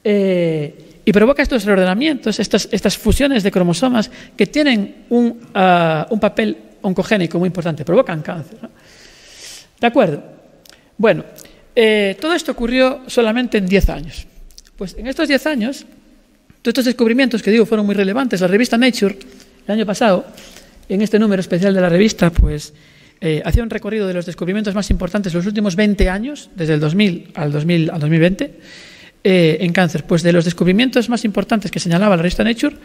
y provoca estos reordenamientos, estas fusiones de cromosomas que tienen un papel oncogénico muy importante, provocan cáncer, ¿no? ¿De acuerdo? Bueno, todo esto ocurrió solamente en 10 años. Pues en estos 10 años, todos estos descubrimientos que digo fueron muy relevantes. La revista Nature, el año pasado, en este número especial de la revista, pues hacía un recorrido de los descubrimientos más importantes de los últimos 20 años, desde el 2000 al 2020, en cáncer. Pues de los descubrimientos más importantes que señalaba la revista Nature,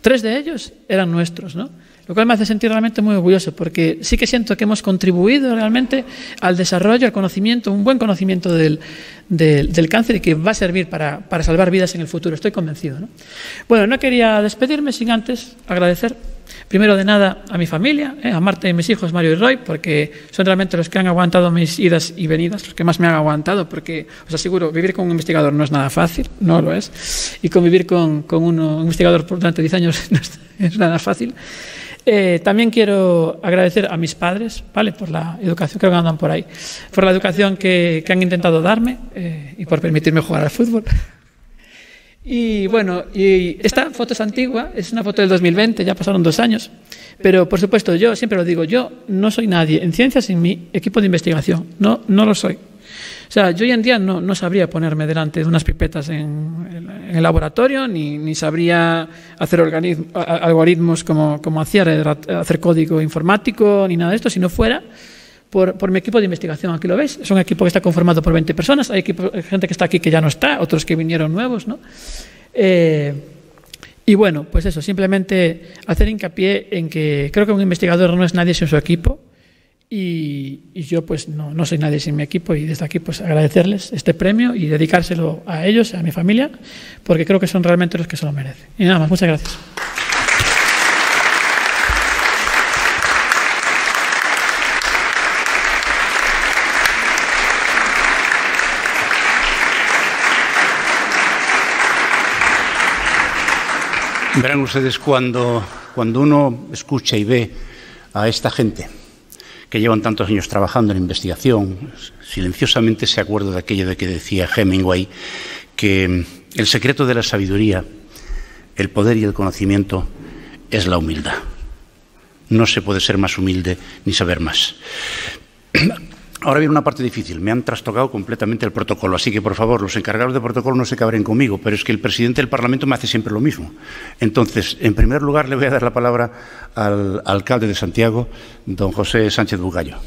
3 de ellos eran nuestros, ¿no? Lo cual me hace sentir realmente muy orgulloso, porque sí que siento que hemos contribuido realmente al desarrollo, al conocimiento, un buen conocimiento del cáncer, y que va a servir para salvar vidas en el futuro, estoy convencido, ¿no? Bueno, no quería despedirme sin antes agradecer, primero de nada, a mi familia, a Marta y mis hijos, Mario y Roy, porque son realmente los que han aguantado mis idas y venidas, los que más me han aguantado, porque os aseguro, vivir con un investigador no es nada fácil, no lo es, y convivir con un investigador durante 10 años no es nada fácil. También quiero agradecer a mis padres, ¿vale?, por la educación, creo que andan por ahí, por la educación que han intentado darme y por permitirme jugar al fútbol. Y bueno, y esta foto es antigua, es una foto del 2020, ya pasaron 2 años, pero por supuesto, yo siempre lo digo, yo no soy nadie en ciencias sin mi equipo de investigación, no lo soy. O sea, yo hoy en día no sabría ponerme delante de unas pipetas en el laboratorio, ni sabría hacer algoritmos como hacía, hacer código informático, ni nada de esto, si no fuera por mi equipo de investigación. Aquí lo veis, es un equipo que está conformado por 20 personas, hay gente que está aquí que ya no está, otros que vinieron nuevos, ¿no? Y bueno, pues eso, simplemente hacer hincapié en que creo que un investigador no es nadie sin su equipo, y yo pues no soy nadie sin mi equipo, y desde aquí pues agradecerles este premio y dedicárselo a ellos, a mi familia, porque creo que son realmente los que se lo merecen. Y nada más, muchas gracias. Verán ustedes, cuando uno escucha y ve a esta gente que llevan tantos años trabajando en investigación, silenciosamente se acuerda de aquello de que decía Hemingway, que el secreto de la sabiduría, el poder y el conocimiento es la humildad. No se puede ser más humilde ni saber más. Ahora viene una parte difícil. Me han trastocado completamente el protocolo, así que, por favor, los encargados de protocolo no se cabren conmigo, pero es que el presidente del Parlamento me hace siempre lo mismo. Entonces, en primer lugar, le voy a dar la palabra al alcalde de Santiago, don José Sánchez Bugallo.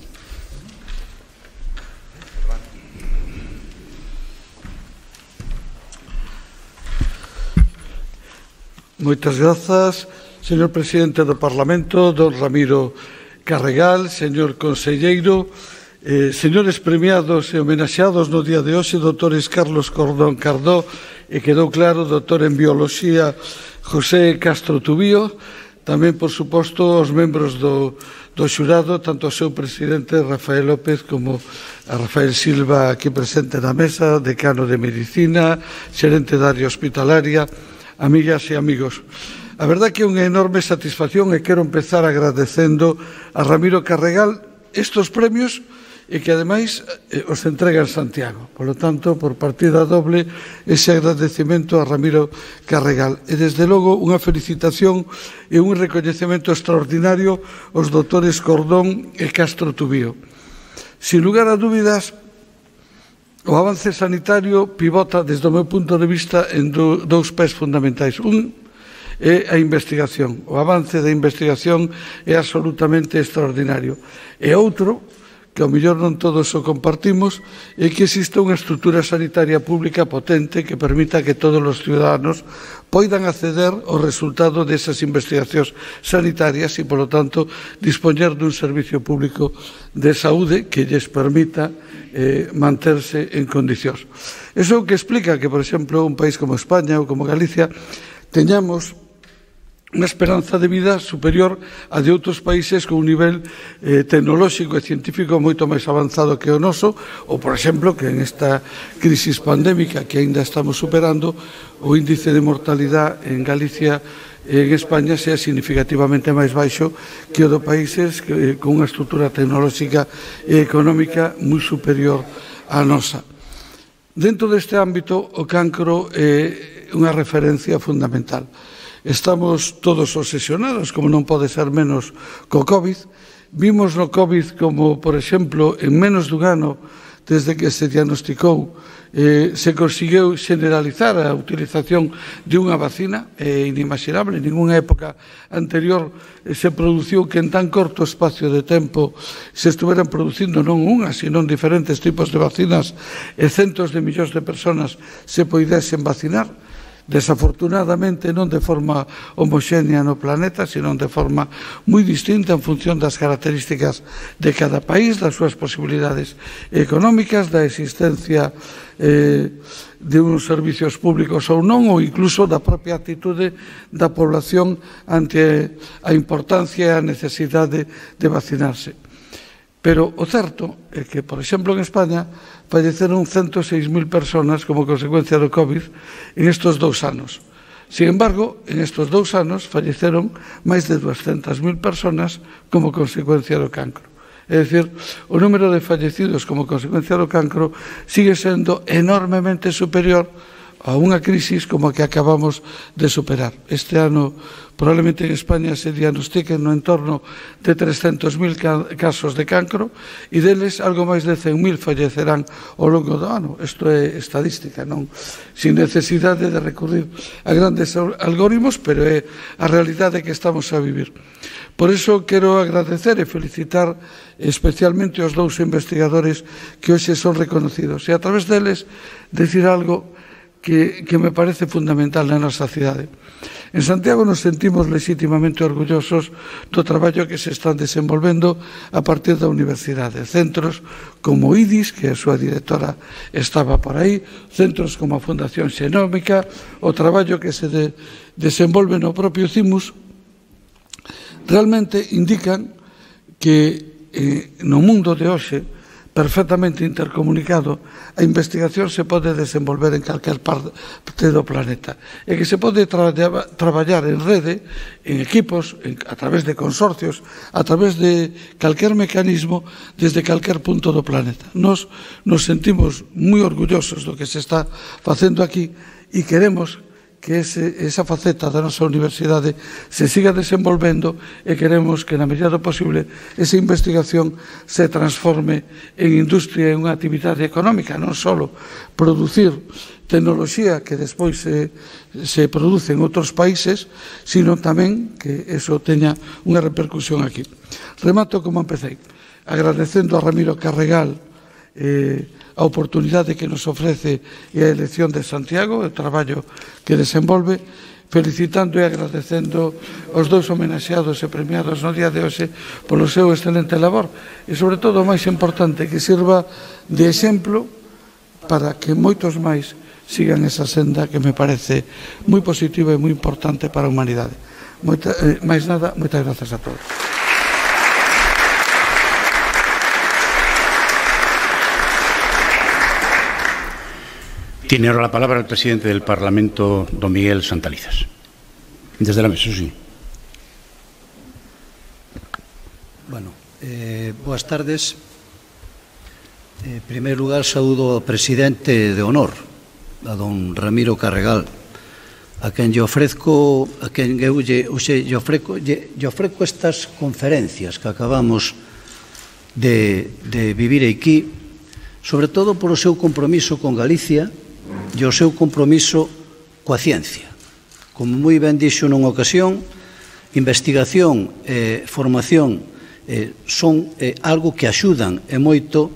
Moitas grazas, señor presidente do Parlamento, don Ramiro Carregal, señor conselleiro, señores premiados e homenaxeados no día de hoxe, doutores Carlos Cordón Cardó, e quedou claro, doutor en Bioloxía José Castro Tubío, tamén, por suposto, os membros do xurado, tanto o seu presidente Rafael López como a Rafael Silva, aquí presente na mesa, decano de Medicina, xerente da área hospitalaria, amigas e amigos. A verdade que é unha enorme satisfacción, e quero empezar agradecendo a Ramiro Carregal estes premios, e que ademais os entrega en Santiago. Por lo tanto, por partida doble, ese agradecemento a Ramiro Carregal. E, desde logo, unha felicitación e un recoñecemento extraordinario aos doutores Cordón e Castro Tubío. Sin lugar a dúbidas, o avance sanitario pivota, desde o meu punto de vista, en dous pés fundamentais. Un é a investigación. O avance da investigación é absolutamente extraordinario. E outro, que ao mellor non todos o compartimos, é que existe unha estrutura sanitaria pública potente que permita que todos os ciudadanos poidan acceder ao resultado desas investigacións sanitarias e, polo tanto, dispoñer dun servicio público de saúde que lles permita manterse en condicións. Iso que explica que, por exemplo, un país como España ou como Galicia teñamos unha esperanza de vida superior a de outros países con un nivel tecnolóxico e científico moito máis avanzado que o noso, ou, por exemplo, que en esta crisis pandémica que aínda estamos superando, o índice de mortalidade en Galicia e en España sea significativamente máis baixo que o de países con unha estrutura tecnolóxica e económica moi superior á nosa. Dentro deste ámbito, o cancro é unha referencia fundamental. Estamos todos obsesionados, como non pode ser menos, co COVID. Vimos no COVID como, por exemplo, en menos dun ano, desde que se diagnosticou, se conseguiu generalizar a utilización de unha vacina. É inimaginable, en ninguna época anterior se produciu que en tan corto espacio de tempo se estuveran producindo non unha, sino diferentes tipos de vacinas e centos de millóns de persoas se poidesen vacinar. Desafortunadamente non de forma homoxénea no planeta, sino de forma moi distinta en función das características de cada país, das súas posibilidades económicas, da existencia de uns servicios públicos ou non, ou incluso da propia actitude da población ante a importancia e a necesidade de vacinarse. Pero o certo é que, por exemplo, en España falleceron 106.000 personas como consecuencia do COVID en estes 2 anos. Sin embargo, en estes 2 anos falleceron máis de 200.000 personas como consecuencia do cancro. É dicir, o número de fallecidos como consecuencia do cancro sigue sendo enormemente superior a unha crisis como a que acabamos de superar. Este ano, probablemente en España se diagnostiquen no entorno de 300.000 casos de cancro e deles algo máis de 100.000 fallecerán ao longo do ano. Isto é estadística, non sin necesidade de recurrir a grandes algoritmos, pero é a realidade que estamos a vivir. Por iso quero agradecer e felicitar especialmente os 2 investigadores que hoxe son reconocidos e a través deles decir algo que me parece fundamental na nosa cidade. En Santiago nos sentimos legítimamente orgullosos do traballo que se están desenvolvendo a partir da universidade. Centros como IDIS, que a súa directora estaba por aí, centros como a Fundación Xenómica, o traballo que se desenvolve no propio CIMUS, realmente indican que no mundo de hoxe, perfectamente intercomunicado, a investigación se pode desenvolver en calquer parte do planeta e que se pode traballar en rede, en equipos, a través de consorcios, a través de calquer mecanismo desde calquer punto do planeta. Nos sentimos moi orgullosos do que se está facendo aquí e queremos que esa faceta da nosa universidade se siga desenvolvendo e queremos que, na medida do posible, esa investigación se transforme en industria e unha actividade económica, non só producir tecnoloxía que despois se produce en outros países, sino tamén que eso teña unha repercusión aquí. Remato como empecé, agradecendo a Ramiro Carregal a oportunidade que nos ofrece e a elección de Santiago, o traballo que desenvolve, felicitando e agradecendo aos 2 homenaxeados e premiados no día de hoxe polo seu excelente labor e, sobre todo, o máis importante, que sirva de exemplo para que moitos máis sigan esa senda que me parece moi positiva e moi importante para a humanidade. Máis nada, moitas grazas a todos. Tiene ahora la palabra el presidente del Parlamento, don Miguel Santalizas. Desde la mesa, sí. Bueno, boas tardes. En primer lugar, saúdo ao presidente de honor, a don Ramiro Carregal, a quen lle ofrezco estas conferencias que acabamos de vivir aquí, sobre todo polo seu compromiso con Galicia e o seu compromiso coa ciencia. Como moi ben dixo nunha ocasión, investigación e formación son algo que axudan e moito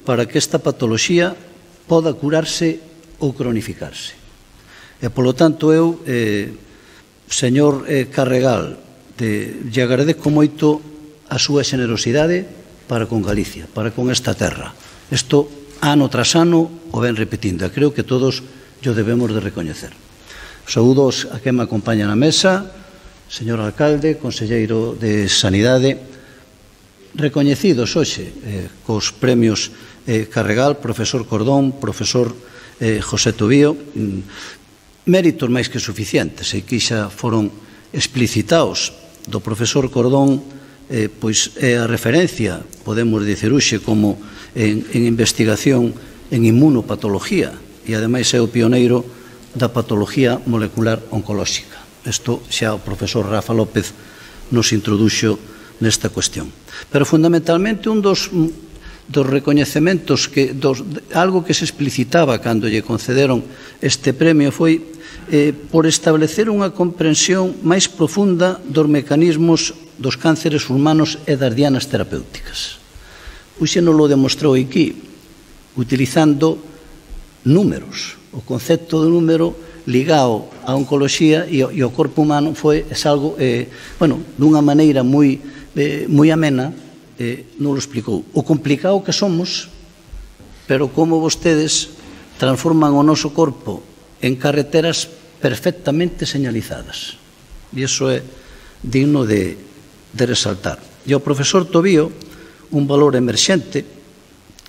para que esta patoloxía poda curarse ou cronificarse. E, polo tanto, eu, señor Carregal, lle agradezco moito a súa xenerosidade para con Galicia, para con esta terra. Isto, ano tras ano, o ven repetindo, e creo que todos yo debemos de recoñecer. Saúdos a quen me acompaña na mesa, señor alcalde, conselleiro de Sanidade, recoñecidos hoxe cos premios Carregal, profesor Cordón, profesor José Tobío, méritos máis que suficientes, e que xa foron explicitados. Do profesor Cordón, pois é a referencia, podemos dicir hoxe, como en investigación en inmunopatología, e ademais é o pioneiro da patología molecular oncolóxica. Isto xa o profesor Rafa López nos introduxo nesta cuestión. Pero fundamentalmente un dos recoñecementos, algo que se explicitaba cando lle concederon este premio foi por establecer unha comprensión máis profunda dos mecanismos dos cánceres humanos e das dianas terapéuticas. Hoxe nos lo demostrou aquí, utilizando números. O concepto do número ligado á oncoloxía e ao corpo humano foi algo, dunha maneira moi amena, non lo explicou. O complicado que somos, pero como vostedes transforman o noso corpo en carreteras perfectamente señalizadas. E iso é digno de resaltar. E o profesor Tobío, un valor emerxente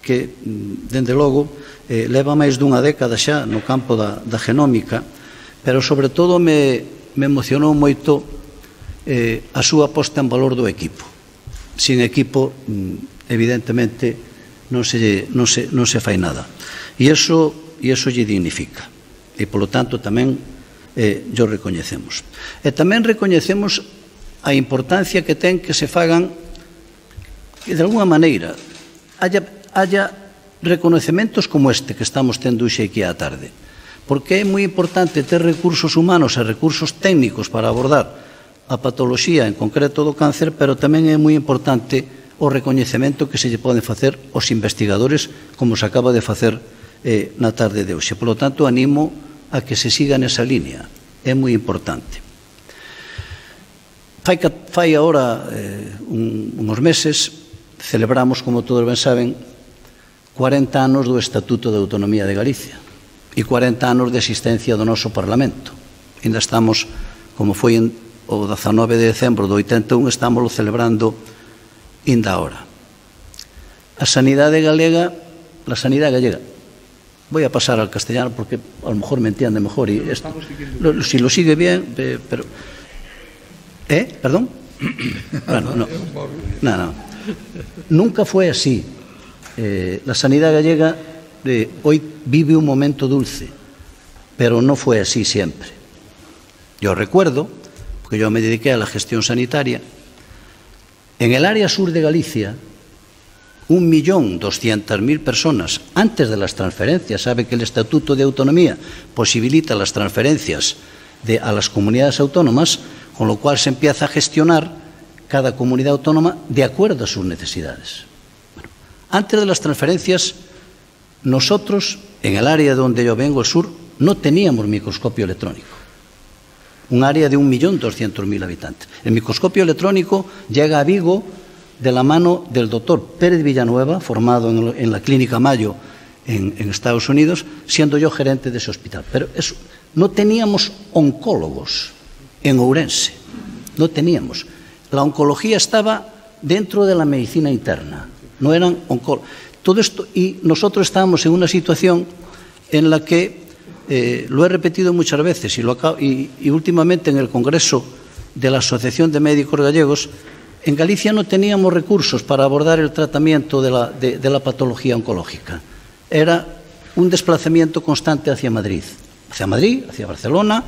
que, dende logo, leva máis dunha década xa no campo da genómica, pero sobre todo me emocionou moito a súa posta en valor do equipo. Sin equipo, evidentemente, non se fai nada. E iso lle dignifica. E, polo tanto, tamén yo recoñecemos. E tamén recoñecemos a importancia que ten que se fagan, que de alguna maneira haya recoñecementos como este que estamos tendo hoxe aquí á tarde. Porque é moi importante ter recursos humanos e recursos técnicos para abordar a patoloxía en concreto do cáncer, pero tamén é moi importante o recoñecemento que se lle poden facer aos investigadores, como se acaba de facer na tarde de hoxe. Por lo tanto, animo a que se siga nesa línea. É moi importante. Fai agora uns meses, celebramos, como todos ben saben, 40 anos do Estatuto de Autonomía de Galicia e 40 anos de existencia do noso Parlamento. Ainda estamos, como foi o 19 de decembro do 81, estamos celebrando ainda ahora. A sanidade galega, la sanidade gallega, voy a pasar al castellano porque a lo mejor me entiende mejor y esto, si lo sigue bien, pero ¿perdón? Bueno, no. Nunca fue así. La sanidad gallega hoy vive un momento dulce, pero no fue así siempre. Yo recuerdo, porque yo me dediqué a la gestión sanitaria, en el área sur de Galicia, 1.200.000 personas antes de las transferencias. Sabe que el Estatuto de Autonomía posibilita las transferencias a las comunidades autónomas, con lo cual se empieza a gestionar cada comunidad autónoma de acuerdo a sus necesidades. Bueno, antes de las transferencias, nosotros, en el área donde yo vengo, el sur, no teníamos microscopio electrónico. Un área de 1.200.000 habitantes. El microscopio electrónico llega a Vigo de la mano del doctor Pérez Villanueva, formado en la Clínica Mayo en Estados Unidos, siendo yo gerente de ese hospital. Pero eso, no teníamos oncólogos en Ourense, no teníamos. La oncología estaba dentro de la medicina interna, no eran oncólogos. Todo esto, y nosotros estábamos en una situación en la que, lo he repetido muchas veces y últimamente en el Congreso de la Asociación de Médicos Gallegos, en Galicia no teníamos recursos para abordar el tratamiento de la patología oncológica. Era un desplazamiento constante hacia Madrid, hacia Barcelona,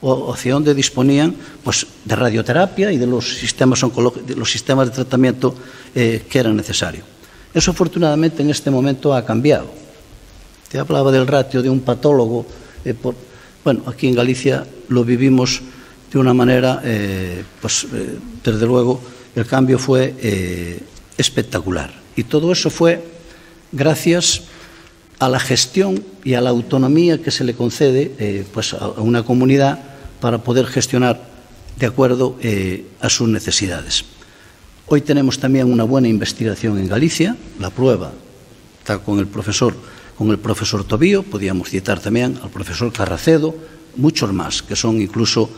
o hacia donde disponían pues, de radioterapia y de los sistemas de tratamiento que eran necesarios. Eso afortunadamente en este momento ha cambiado. Te hablaba del ratio de un patólogo Bueno, aquí en Galicia lo vivimos de una manera, desde luego, el cambio fue espectacular. Y todo eso fue gracias a la gestión y a la autonomía que se le concede a una comunidad para poder gestionar de acuerdo a sus necesidades. Hoy tenemos también una buena investigación en Galicia. La prueba está con el profesor Tobío, podíamos citar también al profesor Carracedo, muchos más que son incluso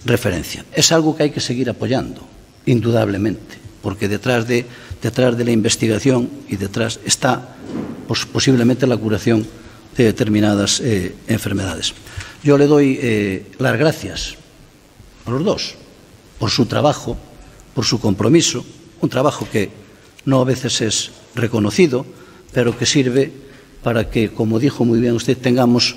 referencia. Es algo que hay que seguir apoyando, indudablemente, porque detrás de la investigación y detrás está posiblemente la curación de determinadas enfermedades. Yo le doy las gracias a los dos por su trabajo, por su compromiso, un trabajo que no a veces es reconocido, pero que sirve para que, como dijo muy bien usted, tengamos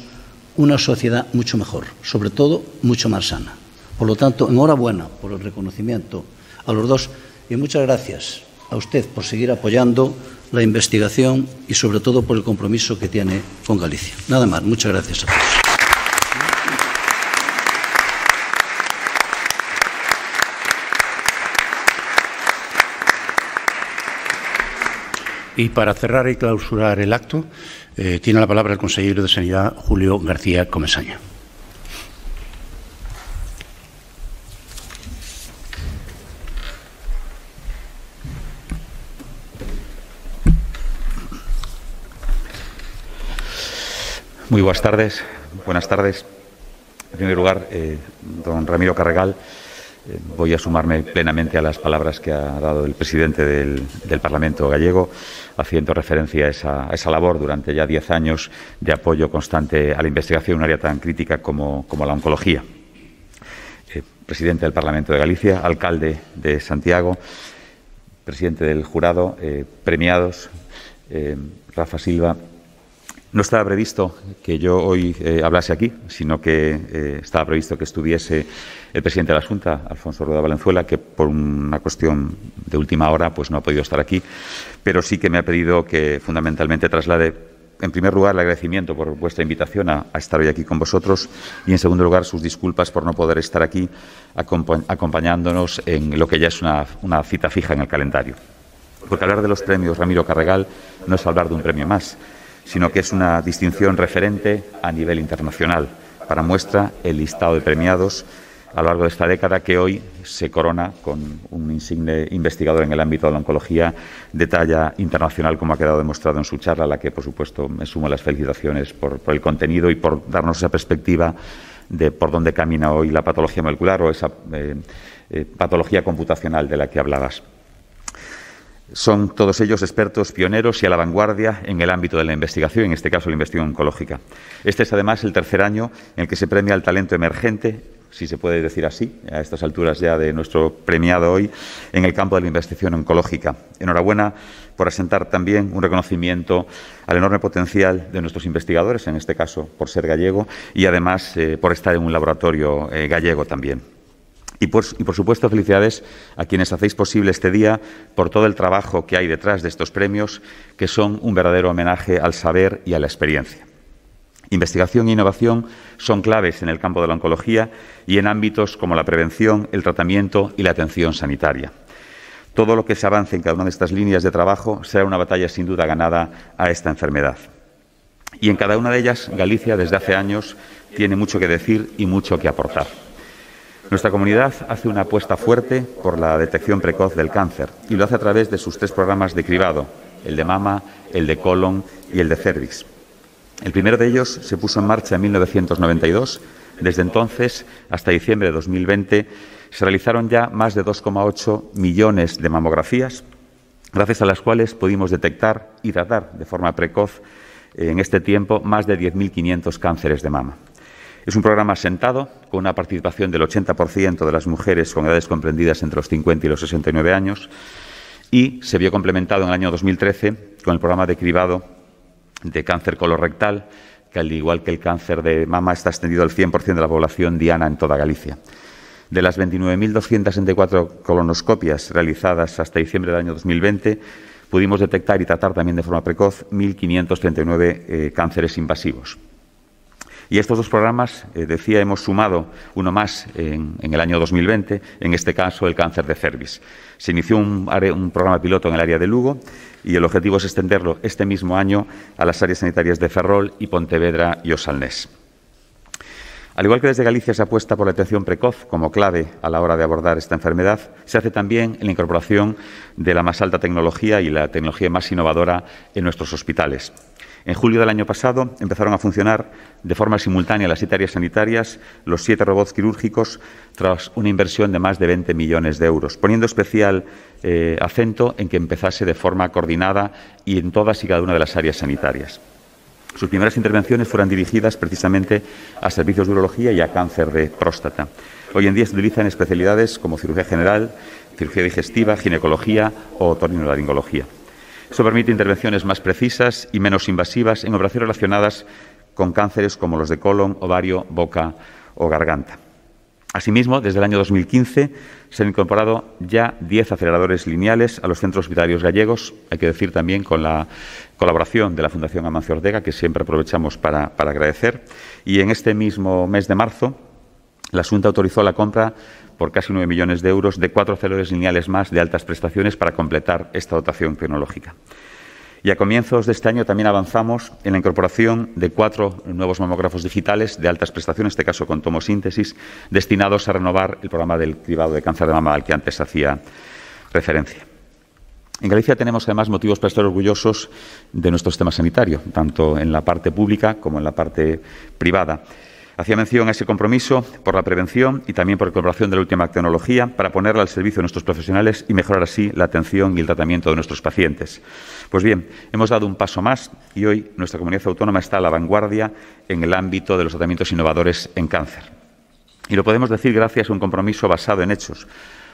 una sociedad mucho mejor, sobre todo mucho más sana. Por lo tanto, enhorabuena por el reconocimiento a los dos y muchas gracias a usted por seguir apoyando la investigación y sobre todo por el compromiso que tiene con Galicia. Nada más, muchas gracias a todos. Y para cerrar y clausurar el acto, tiene la palabra el consejero de Sanidad, Julio García Comesaña. Muy buenas tardes. Buenas tardes. En primer lugar, don Ramiro Carregal, voy a sumarme plenamente a las palabras que ha dado el presidente del Parlamento gallego, haciendo referencia a esa labor durante ya 10 años de apoyo constante a la investigación en un área tan crítica como la oncología. Presidente del Parlamento de Galicia, alcalde de Santiago, presidente del jurado, premiados, Rafa Silva. No estaba previsto que yo hoy hablase aquí, sino que estaba previsto que estuviese el presidente de la Xunta, Alfonso Rueda Valenzuela, que por una cuestión de última hora pues no ha podido estar aquí, pero sí que me ha pedido que fundamentalmente traslade, en primer lugar, el agradecimiento por vuestra invitación a estar hoy aquí con vosotros y, en segundo lugar, sus disculpas por no poder estar aquí acompañándonos en lo que ya es una cita fija en el calendario. Porque hablar de los premios Ramiro Carregal no es hablar de un premio más, sino que es una distinción referente a nivel internacional. Para muestra el listado de premiados a lo largo de esta década, que hoy se corona con un insigne investigador en el ámbito de la oncología de talla internacional, como ha quedado demostrado en su charla, a la que, por supuesto, me sumo las felicitaciones por el contenido y por darnos esa perspectiva de por dónde camina hoy la patología molecular o esa patología computacional de la que hablabas. Son todos ellos expertos pioneros y a la vanguardia en el ámbito de la investigación, en este caso la investigación oncológica. Este es además el tercer año en el que se premia al talento emergente, si se puede decir así, a estas alturas ya de nuestro premiado hoy, en el campo de la investigación oncológica. Enhorabuena por asentar también un reconocimiento al enorme potencial de nuestros investigadores, en este caso por ser gallego, y además por estar en un laboratorio gallego también. Y por supuesto, felicidades a quienes hacéis posible este día por todo el trabajo que hay detrás de estos premios, que son un verdadero homenaje al saber y a la experiencia. Investigación e innovación son claves en el campo de la oncología y en ámbitos como la prevención, el tratamiento y la atención sanitaria. Todo lo que se avance en cada una de estas líneas de trabajo será una batalla sin duda ganada a esta enfermedad. Y en cada una de ellas, Galicia, desde hace años, tiene mucho que decir y mucho que aportar. Nuestra comunidad hace una apuesta fuerte por la detección precoz del cáncer y lo hace a través de sus 3 programas de cribado, el de mama, el de colon y el de cervix. El primero de ellos se puso en marcha en 1992. Desde entonces, hasta diciembre de 2020, se realizaron ya más de 2,8 millones de mamografías, gracias a las cuales pudimos detectar y tratar de forma precoz en este tiempo más de 10.500 cánceres de mama. Es un programa asentado, con una participación del 80% de las mujeres con edades comprendidas entre los 50 y los 69 años, y se vio complementado en el año 2013 con el programa de cribado de cáncer colorectal, que al igual que el cáncer de mama está extendido al 100% de la población diana en toda Galicia. De las 29.264 colonoscopias realizadas hasta diciembre del año 2020, pudimos detectar y tratar también de forma precoz 1.539 cánceres invasivos. Y a estos dos programas, decía, hemos sumado uno más en el año 2020, en este caso el cáncer de cervix. Se inició un programa piloto en el área de Lugo y el objetivo es extenderlo este mismo año a las áreas sanitarias de Ferrol y Pontevedra y Osalnés. Al igual que desde Galicia se apuesta por la atención precoz como clave a la hora de abordar esta enfermedad, se hace también en la incorporación de la más alta tecnología y la tecnología más innovadora en nuestros hospitales. En julio del año pasado empezaron a funcionar de forma simultánea las 7 áreas sanitarias, los 7 robots quirúrgicos, tras una inversión de más de 20 millones de euros, poniendo especial acento en que empezase de forma coordinada y en todas y cada una de las áreas sanitarias. Sus primeras intervenciones fueron dirigidas precisamente a servicios de urología y a cáncer de próstata. Hoy en día se utilizan especialidades como cirugía general, cirugía digestiva, ginecología o otorrinolaringología. Eso permite intervenciones más precisas y menos invasivas en operaciones relacionadas con cánceres como los de colon, ovario, boca o garganta. Asimismo, desde el año 2015 se han incorporado ya 10 aceleradores lineales a los centros hospitalarios gallegos, hay que decir también con la colaboración de la Fundación Amancio Ortega, que siempre aprovechamos para agradecer. Y en este mismo mes de marzo, la Xunta autorizó la compra por casi 9 millones de euros de 4 aceleradores lineales más de altas prestaciones para completar esta dotación tecnológica. Y a comienzos de este año también avanzamos en la incorporación de 4 nuevos mamógrafos digitales de altas prestaciones, en este caso con tomosíntesis, destinados a renovar el programa del cribado de cáncer de mama al que antes hacía referencia. En Galicia tenemos además motivos para estar orgullosos de nuestro sistema sanitario, tanto en la parte pública como en la parte privada. Hacía mención a ese compromiso por la prevención y también por la incorporación de la última tecnología para ponerla al servicio de nuestros profesionales y mejorar así la atención y el tratamiento de nuestros pacientes. Pues bien, hemos dado un paso más y hoy nuestra comunidad autónoma está a la vanguardia en el ámbito de los tratamientos innovadores en cáncer. Y lo podemos decir gracias a un compromiso basado en hechos.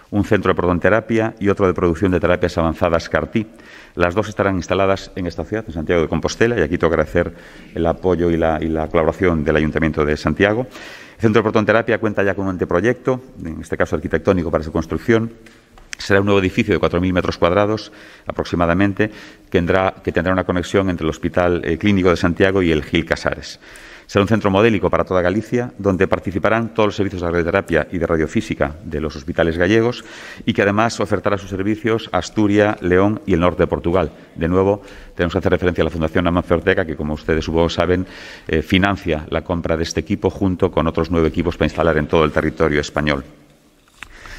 Un centro de protonterapia y otro de producción de terapias avanzadas CAR-T. Las dos estarán instaladas en esta ciudad, en Santiago de Compostela, y aquí tengo que agradecer el apoyo y la colaboración del Ayuntamiento de Santiago. El centro de protonterapia cuenta ya con un anteproyecto, en este caso arquitectónico para su construcción. Será un nuevo edificio de 4.000 metros cuadrados aproximadamente, que tendrá una conexión entre el Hospital Clínico de Santiago y el Gil Casares. Será un centro modélico para toda Galicia, donde participarán todos los servicios de radioterapia y de radiofísica de los hospitales gallegos y que además ofertará sus servicios a Asturias, León y el norte de Portugal. De nuevo, tenemos que hacer referencia a la Fundación Amancio Ortega, que, como ustedes supongo saben, financia la compra de este equipo junto con otros 9 equipos para instalar en todo el territorio español.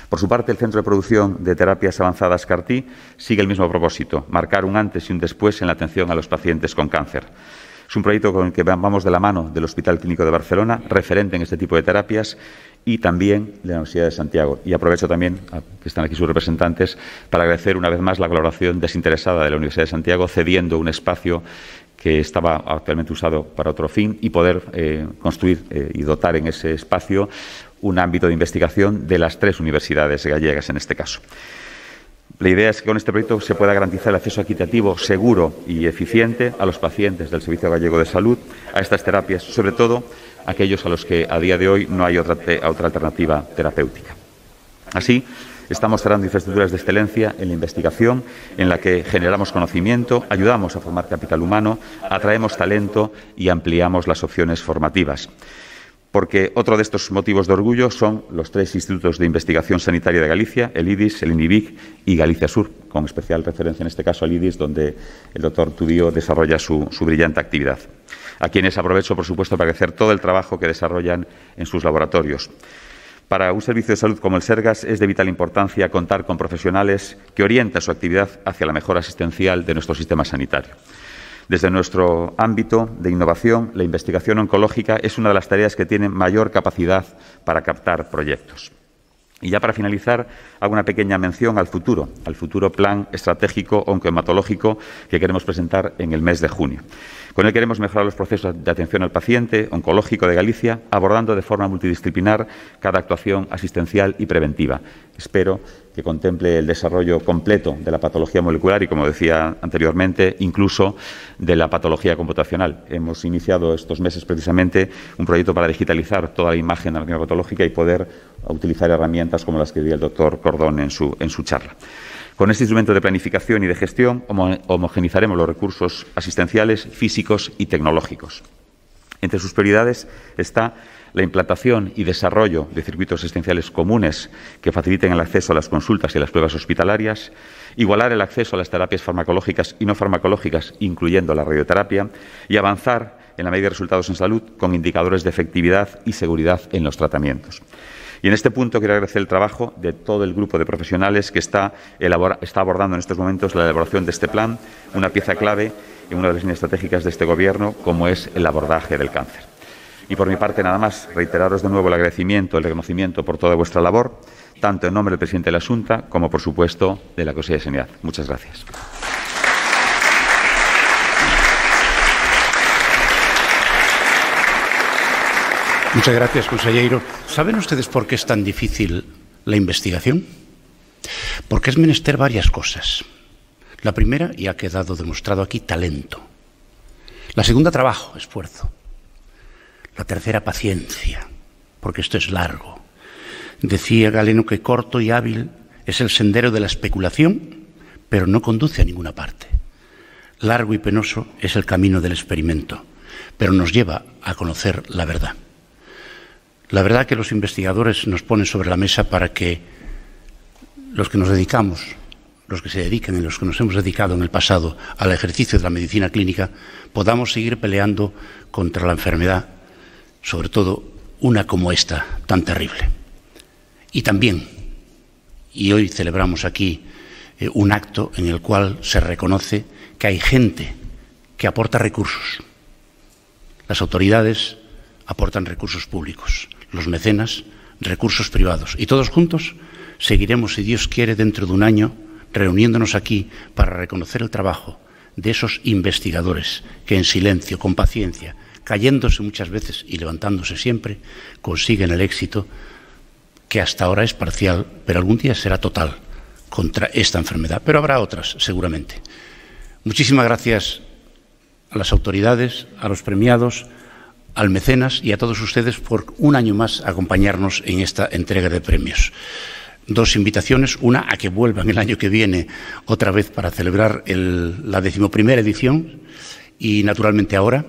Por su parte, el Centro de Producción de Terapias Avanzadas CAR-T sigue el mismo propósito, marcar un antes y un después en la atención a los pacientes con cáncer. Es un proyecto con el que vamos de la mano del Hospital Clínico de Barcelona, referente en este tipo de terapias, y también de la Universidad de Santiago. Y aprovecho también, que están aquí sus representantes, para agradecer una vez más la colaboración desinteresada de la Universidad de Santiago, cediendo un espacio que estaba actualmente usado para otro fin y poder construir y dotar en ese espacio un ámbito de investigación de las 3 universidades gallegas en este caso. La idea es que con este proyecto se pueda garantizar el acceso equitativo, seguro y eficiente a los pacientes del Servicio Gallego de Salud a estas terapias, sobre todo aquellos a los que a día de hoy no hay otra alternativa terapéutica. Así, estamos cerrando infraestructuras de excelencia en la investigación, en la que generamos conocimiento, ayudamos a formar capital humano, atraemos talento y ampliamos las opciones formativas. Porque otro de estos motivos de orgullo son los 3 institutos de investigación sanitaria de Galicia, el IDIS, el INIVIC y Galicia Sur, con especial referencia en este caso al IDIS, donde el doctor Tudío desarrolla su brillante actividad. A quienes aprovecho, por supuesto, para agradecer todo el trabajo que desarrollan en sus laboratorios. Para un servicio de salud como el Sergas es de vital importancia contar con profesionales que orientan su actividad hacia la mejora asistencial de nuestro sistema sanitario. Desde nuestro ámbito de innovación, la investigación oncológica es una de las tareas que tiene mayor capacidad para captar proyectos. Y ya para finalizar, hago una pequeña mención al futuro plan estratégico oncohematológico que queremos presentar en el mes de junio. Con él queremos mejorar los procesos de atención al paciente oncológico de Galicia, abordando de forma multidisciplinar cada actuación asistencial y preventiva. Espero que contemple el desarrollo completo de la patología molecular y, como decía anteriormente, incluso de la patología computacional. Hemos iniciado estos meses precisamente un proyecto para digitalizar toda la imagen anatómica patológica y poder utilizar herramientas como las que dio el doctor Cordón en su charla. Con este instrumento de planificación y de gestión homogeneizaremos los recursos asistenciales, físicos y tecnológicos. Entre sus prioridades está la implantación y desarrollo de circuitos asistenciales comunes que faciliten el acceso a las consultas y a las pruebas hospitalarias, igualar el acceso a las terapias farmacológicas y no farmacológicas, incluyendo la radioterapia, y avanzar en la medida de resultados en salud con indicadores de efectividad y seguridad en los tratamientos. Y en este punto quiero agradecer el trabajo de todo el grupo de profesionales que está abordando en estos momentos la elaboración de este plan, una pieza clave en una de las líneas estratégicas de este Gobierno, como es el abordaje del cáncer. Y por mi parte, nada más, reiteraros de nuevo el agradecimiento, el reconocimiento por toda vuestra labor, tanto en nombre del presidente de la Xunta como, por supuesto, de la Consejería de Sanidad. Muchas gracias. Muchas gracias, consejero. ¿Saben ustedes por qué es tan difícil la investigación? Porque es menester varias cosas. La primera, y ha quedado demostrado aquí, talento. La segunda, trabajo, esfuerzo. La tercera, paciencia, porque esto es largo. Decía Galeno que corto y hábil es el sendero de la especulación, pero no conduce a ninguna parte. Largo y penoso es el camino del experimento, pero nos lleva a conocer la verdad. La verdad que los investigadores nos ponen sobre la mesa para que los que nos dedicamos, los que se dedican y los que nos hemos dedicado en el pasado al ejercicio de la medicina clínica, podamos seguir peleando contra la enfermedad, sobre todo una como esta, tan terrible. Y también, y hoy celebramos aquí un acto en el cual se reconoce que hay gente que aporta recursos. Las autoridades aportan recursos públicos, los mecenas, recursos privados. Y todos juntos seguiremos, si Dios quiere, dentro de un año, reuniéndonos aquí para reconocer el trabajo de esos investigadores que en silencio, con paciencia, cayéndose muchas veces y levantándose siempre, consiguen el éxito que hasta ahora es parcial, pero algún día será total contra esta enfermedad. Pero habrá otras, seguramente. Muchísimas gracias a las autoridades, a los premiados, al mecenas y a todos ustedes por un año más acompañarnos en esta entrega de premios. Dos invitaciones, una a que vuelvan el año que viene otra vez para celebrar la 11ª edición y naturalmente ahora,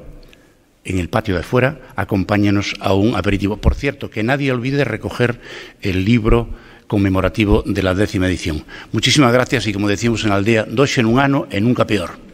en el patio de afuera, acompáñenos a un aperitivo. Por cierto, que nadie olvide recoger el libro conmemorativo de la 10ª edición. Muchísimas gracias y, como decimos en la aldea, doxe nun ano e nunca peor.